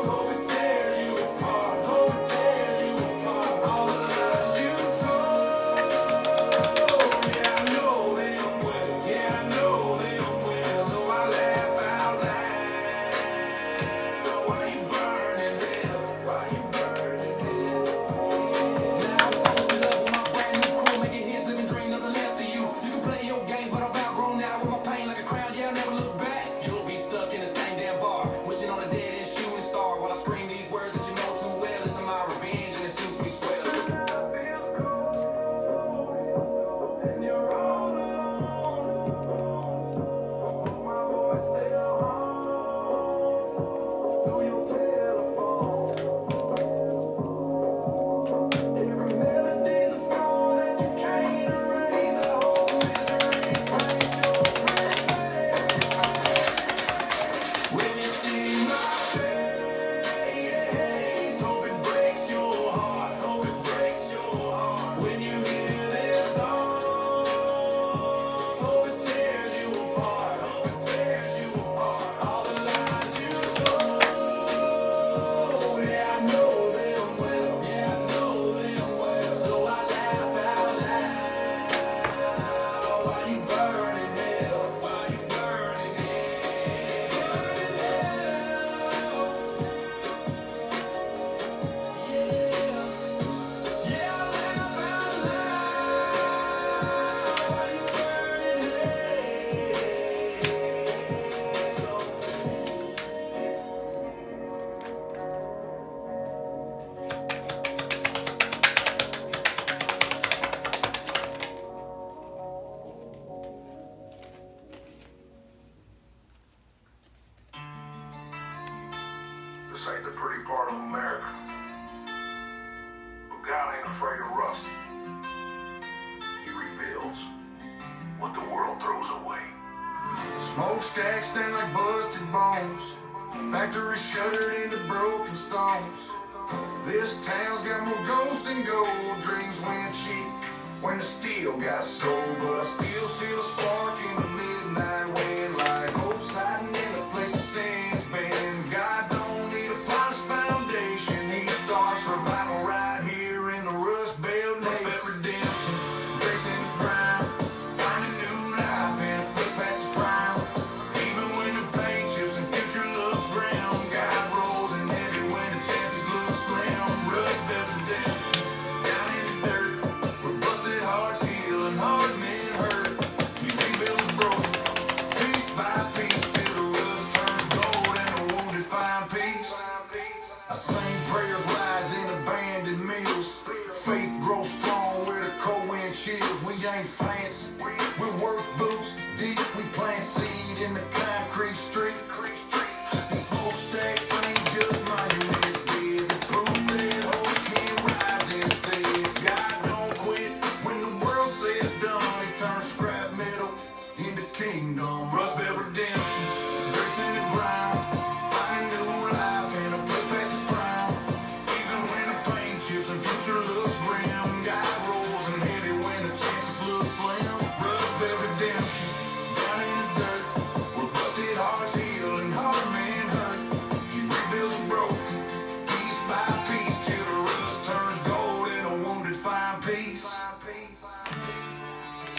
hope it tears you apart. Hope it tears you apart. All the lies you told, yeah, I know them well. Yeah, I know them well. So I laugh out loud. Why you burning hell? Why you burning hell? Now I'm posted up with my brand new crew, making hits, living dream, nothing left of you. You can play your game, but I've outgrown now with my pain like a crown. Yeah, I'll never look back. You'll be stuck in the same damn bar, wishing on a dead end shooting star. While I scream these words that you know too well, it's my revenge and it suits me swell. And you're all alone. My voice still hums through your telephone. Every melody's a song that you can't erase. I hope misery breaks your face. When you see my face, hope it breaks your heart. Hope it breaks your heart. When you hear this song, hope it tears you apart. Hope it tears you apart. All the lies you told, yeah, I know them well. Yeah, I know them well. So I laugh out loud. Why you burning hell? Why you burning hell? Yeah, I laugh out loud. Why you burning This ain't the pretty part of America. But God ain't afraid of rust. He rebuilds what the world throws away. Smokestacks stand like busted bones. Factories shuttered into broken stones. This town's got more ghosts than gold. Dreams went cheap when the steel got sold. But I still feel a spark in the midnight wind, like hope's hiding in the place of sin's been. God don't need a polished foundation. He starts revival right here in the Rust Belt Nation. Redemption, grace in the ground, finding new life in a place past its prime. Even when the paint chips and future looks grim, God rolls in heavy when the chances look slim. Rust Belt redemption, down in the dirt, where busted hearts heal and hard men hurt. He rebuilds the broken, piece by piece, till the rust turns gold and the wounded find peace. I sing prayers rise in abandoned mills. Faith grows strong where the cold wind chills. We ain't fancy, we work boots deep. We plant seed in the concrete street. These smokestacks ain't just monuments, dead. The proof that hope can rise instead. God don't quit when the world says done. He turns scrap metal into kingdom. Rust Belt redemption, grace in the ground, finding new life in a place past its prime. Even when the paint chips and future looks grim, God rolls in heavy when the chances look slim. Rust Belt redemption, down in the dirt, where busted hearts heal and hard men hurt. He rebuilds the broken, piece by piece, till the rust turns gold and the wounded find peace.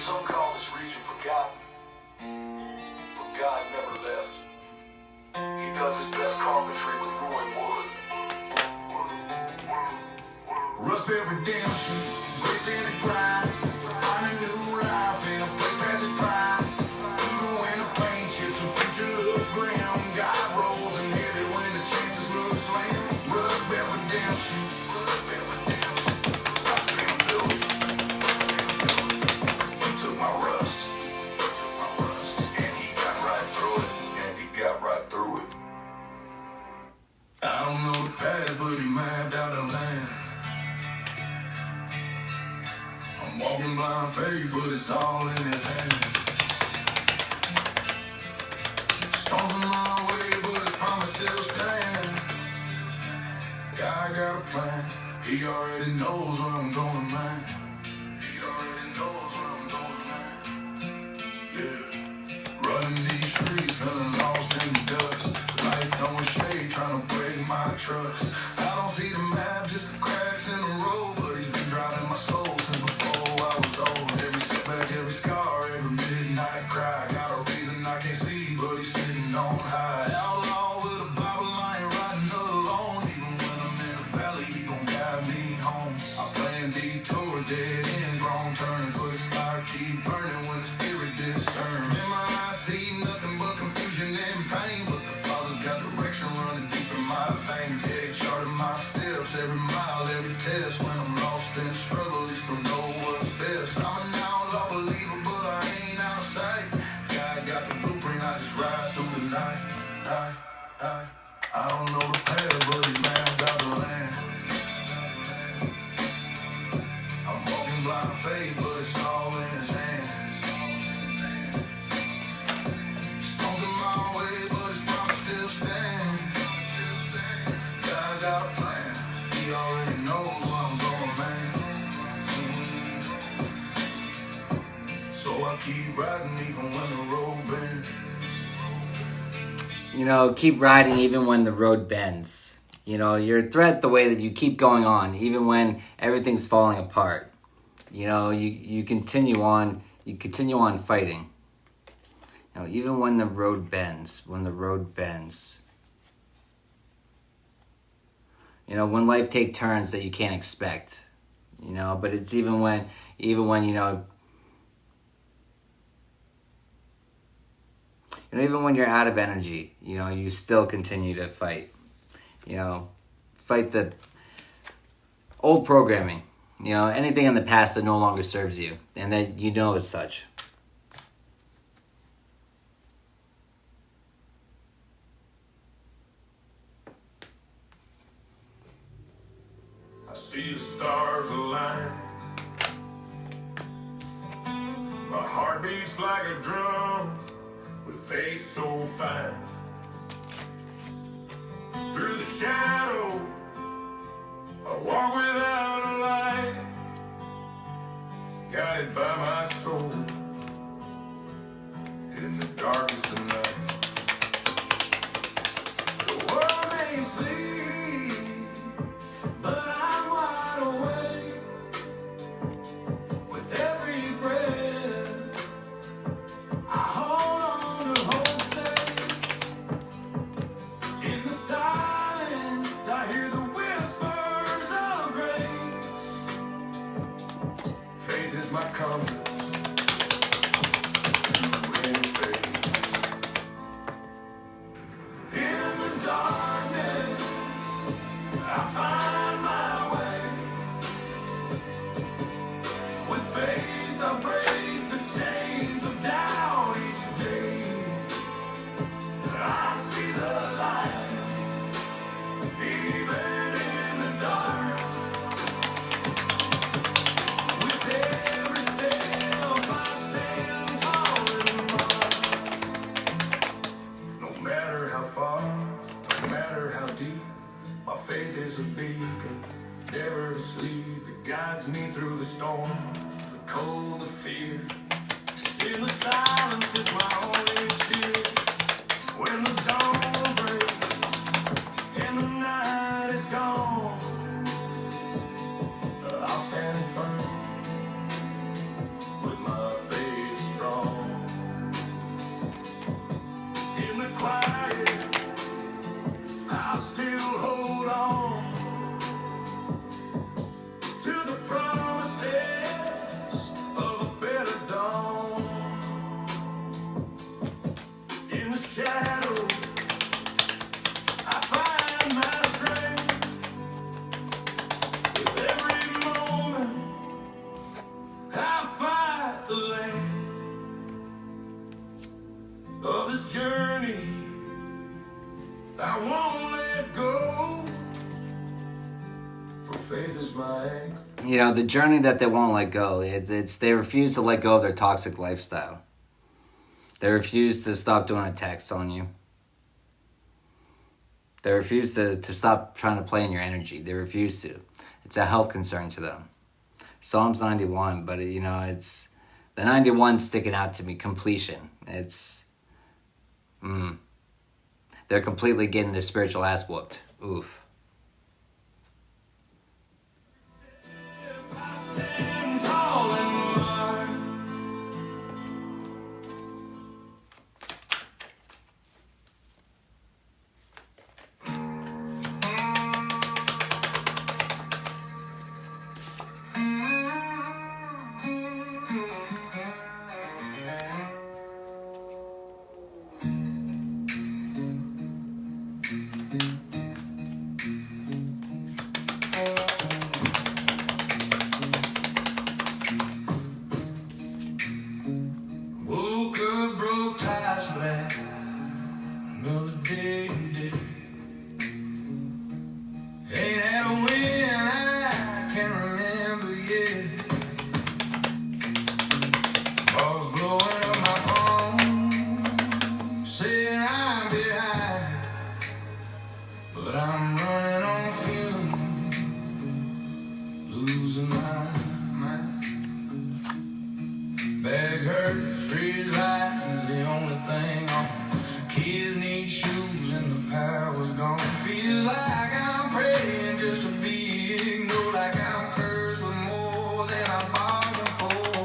Some call this region forgotten, but God never left. He does his best carpentry with ruined wood. Rust bed redemption, grace in the grind. Find a new life in a place past its prime. Even when the pain chips and future looks grim, God rolls and heavy when the chances look slim. Rust bed redemption. I see him do it. He took my rust, and he got right through it. I don't know the past, but he mapped out the land. I'm walking blind faith, but it's all in his hand. Storms in my way, but his promise still stand. God got a plan. He already knows where I'm going, man. He already knows where I'm going, man. Yeah. Running these streets, feeling lost in the dust. Life throwing shade, trying to break my trust. I don't see the map, just the cracks in the road. But he's been driving my soul since before I was old. Every setback, every scar, every midnight cry. Got a reason I can't see, but he's sitting on high. Outlaw with a Bible, I ain't riding alone. Even when I'm in the valley, he gon' guide me home. I plan detours, dead ends, wrong turns. But his fire keep burning when the spirit discerns. In my eyes, see nothing but confusion and pain. But the Father's got direction running deep in my veins. Yeah, he charted my steps, every mile, every test. When I'm lost in the struggle, he still know what's best. I'm an outlaw believer, but I ain't out of sight. God got the blueprint, I just ride through the night. I don't know the path, but he's mapped out the land. I'm walking blind faith, but it's all in his hands. Storms in my way, but his promise still stands. God got a plan. He already knows where I'm going, man. So I keep riding even when the road bends. You know, keep riding even when the road bends. You know, you're a threat the way that you keep going on, even when everything's falling apart. You know, you continue on fighting. You know, even when the road bends, You know, when life takes turns that you can't expect. You know, but it's even when, you know, even when you're out of energy, you know, you still continue to fight. You know, fight the old programming. You know, anything in the past that no longer serves you, and that you know as such. I see the stars align. My heart beats like a drum with faith so fine. Through the shadow, I walk without a light, guided by my soul in the darkest of night. The world may sleep, but I'm wide awake. With every breath, I hold on to hope safe. In the silence, I hear the whispers of grace. Faith is my compass. In faith. In the darkness, I find my way. With faith, I break the chains of doubt each day. I see the light, even in the dark. With every step, I stand tall in the dark. No matter how far, no matter how deep, my faith is a beacon, never to sleep. It guides me through the storm, the cold, the fear. In the silence is my only cheer. When the dawn breaks and the night is gone, I'll stand firm with my faith strong. In the quiet, I'll still hold on to faith is my anchor. You know, the journey that they won't let go. It's they refuse to let go of their toxic lifestyle. They refuse to stop doing attacks on you. They refuse to stop trying to play in your energy. They refuse to. It's a health concern to them. Psalms 91, but you know, it's the 91 sticking out to me. Completion. It's they're completely getting their spiritual ass whooped. Oof. Stand tall and firm. Woke up, broke ties flat. Another day and day. Ain't had a win, I can't remember yet. Boss blowing up my phone, saying I'm behind, but I'm running on fumes, losing my mind. Bag hurts, fridge light is the only thing on. Kids need shoes and the power's gone. Feels like I'm praying just to be ignored, like I'm cursed with more than I bargained for.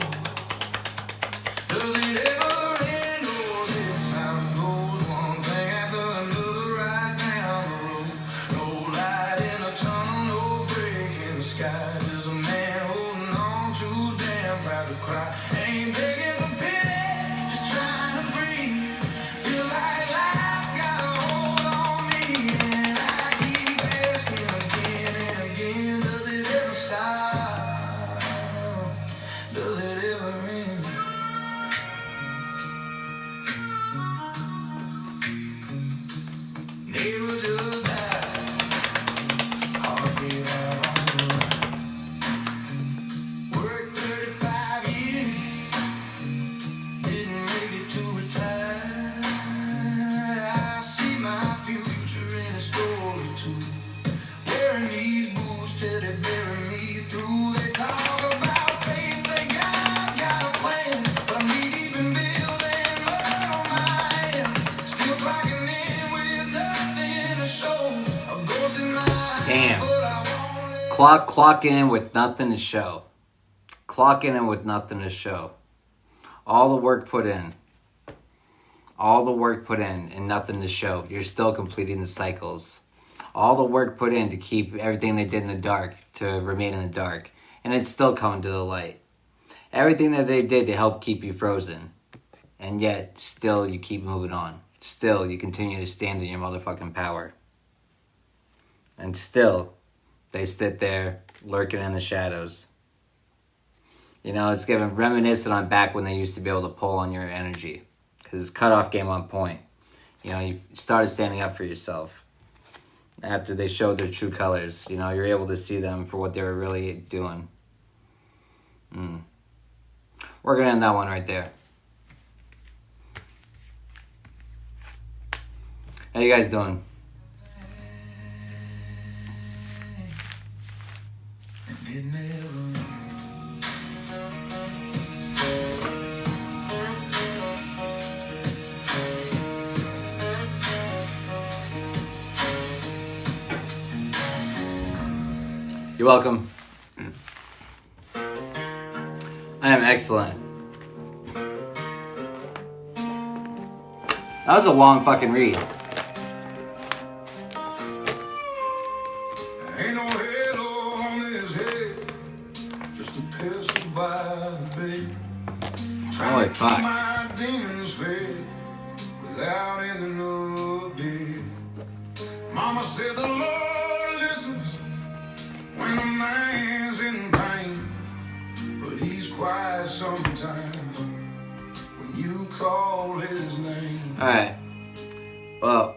Does it ever end or this how it goes? One thing after another right down the road. No light in the tunnel, no break in the sky. Just a man holding on too damn proud to cry. Ain't begging for pity, just trying to breathe. Feel like life's got a hold on me, and I keep asking again and again, does it ever stop? Does it ever end? Neighbor just died. Heart gave out on the line. Worked 35 years. Didn't make it to retire. I see my future in a story too. Wearing these boots till they bury me through. They talk about faith, say God's got a plan, but I'm knee deep in bills and mud on my hands. Still clocking in with nothing to show. A ghost in my eyes, Damn. but I won't let Clock in with nothing to show. Clocking in with nothing to show. All the work put in. All the work put in and nothing to show. You're still completing the cycles. All the work put in to keep everything they did in the dark to remain in the dark. And it's still coming to the light. Everything that they did to help keep you frozen. And yet, still you keep moving on. Still, you continue to stand in your motherfucking power. And still, they sit there lurking in the shadows. You know, it's giving reminiscent on back when they used to be able to pull on your energy. Because it's cutoff game on point. You know, you started standing up for yourself. After they showed their true colors, you know, you're able to see them for what they were really doing. We're going to end that one right there. How you guys doing? and it never ends. You're welcome. I am excellent. That was a long fucking read. Ain't no halo on his head, just a pistol by the bed. Holy fuck. My demons fed without ending up dead. Mama said the Lord listens when a man's in pain, but he's quiet sometimes when you call his name. Alright. Well,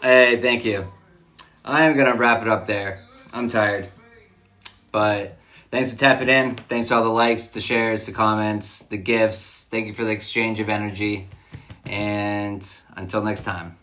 hey, thank you. I am going to wrap it up there. I'm tired. But thanks for tapping in. Thanks for all the likes, the shares, the comments, the gifts. Thank you for the exchange of energy. And until next time.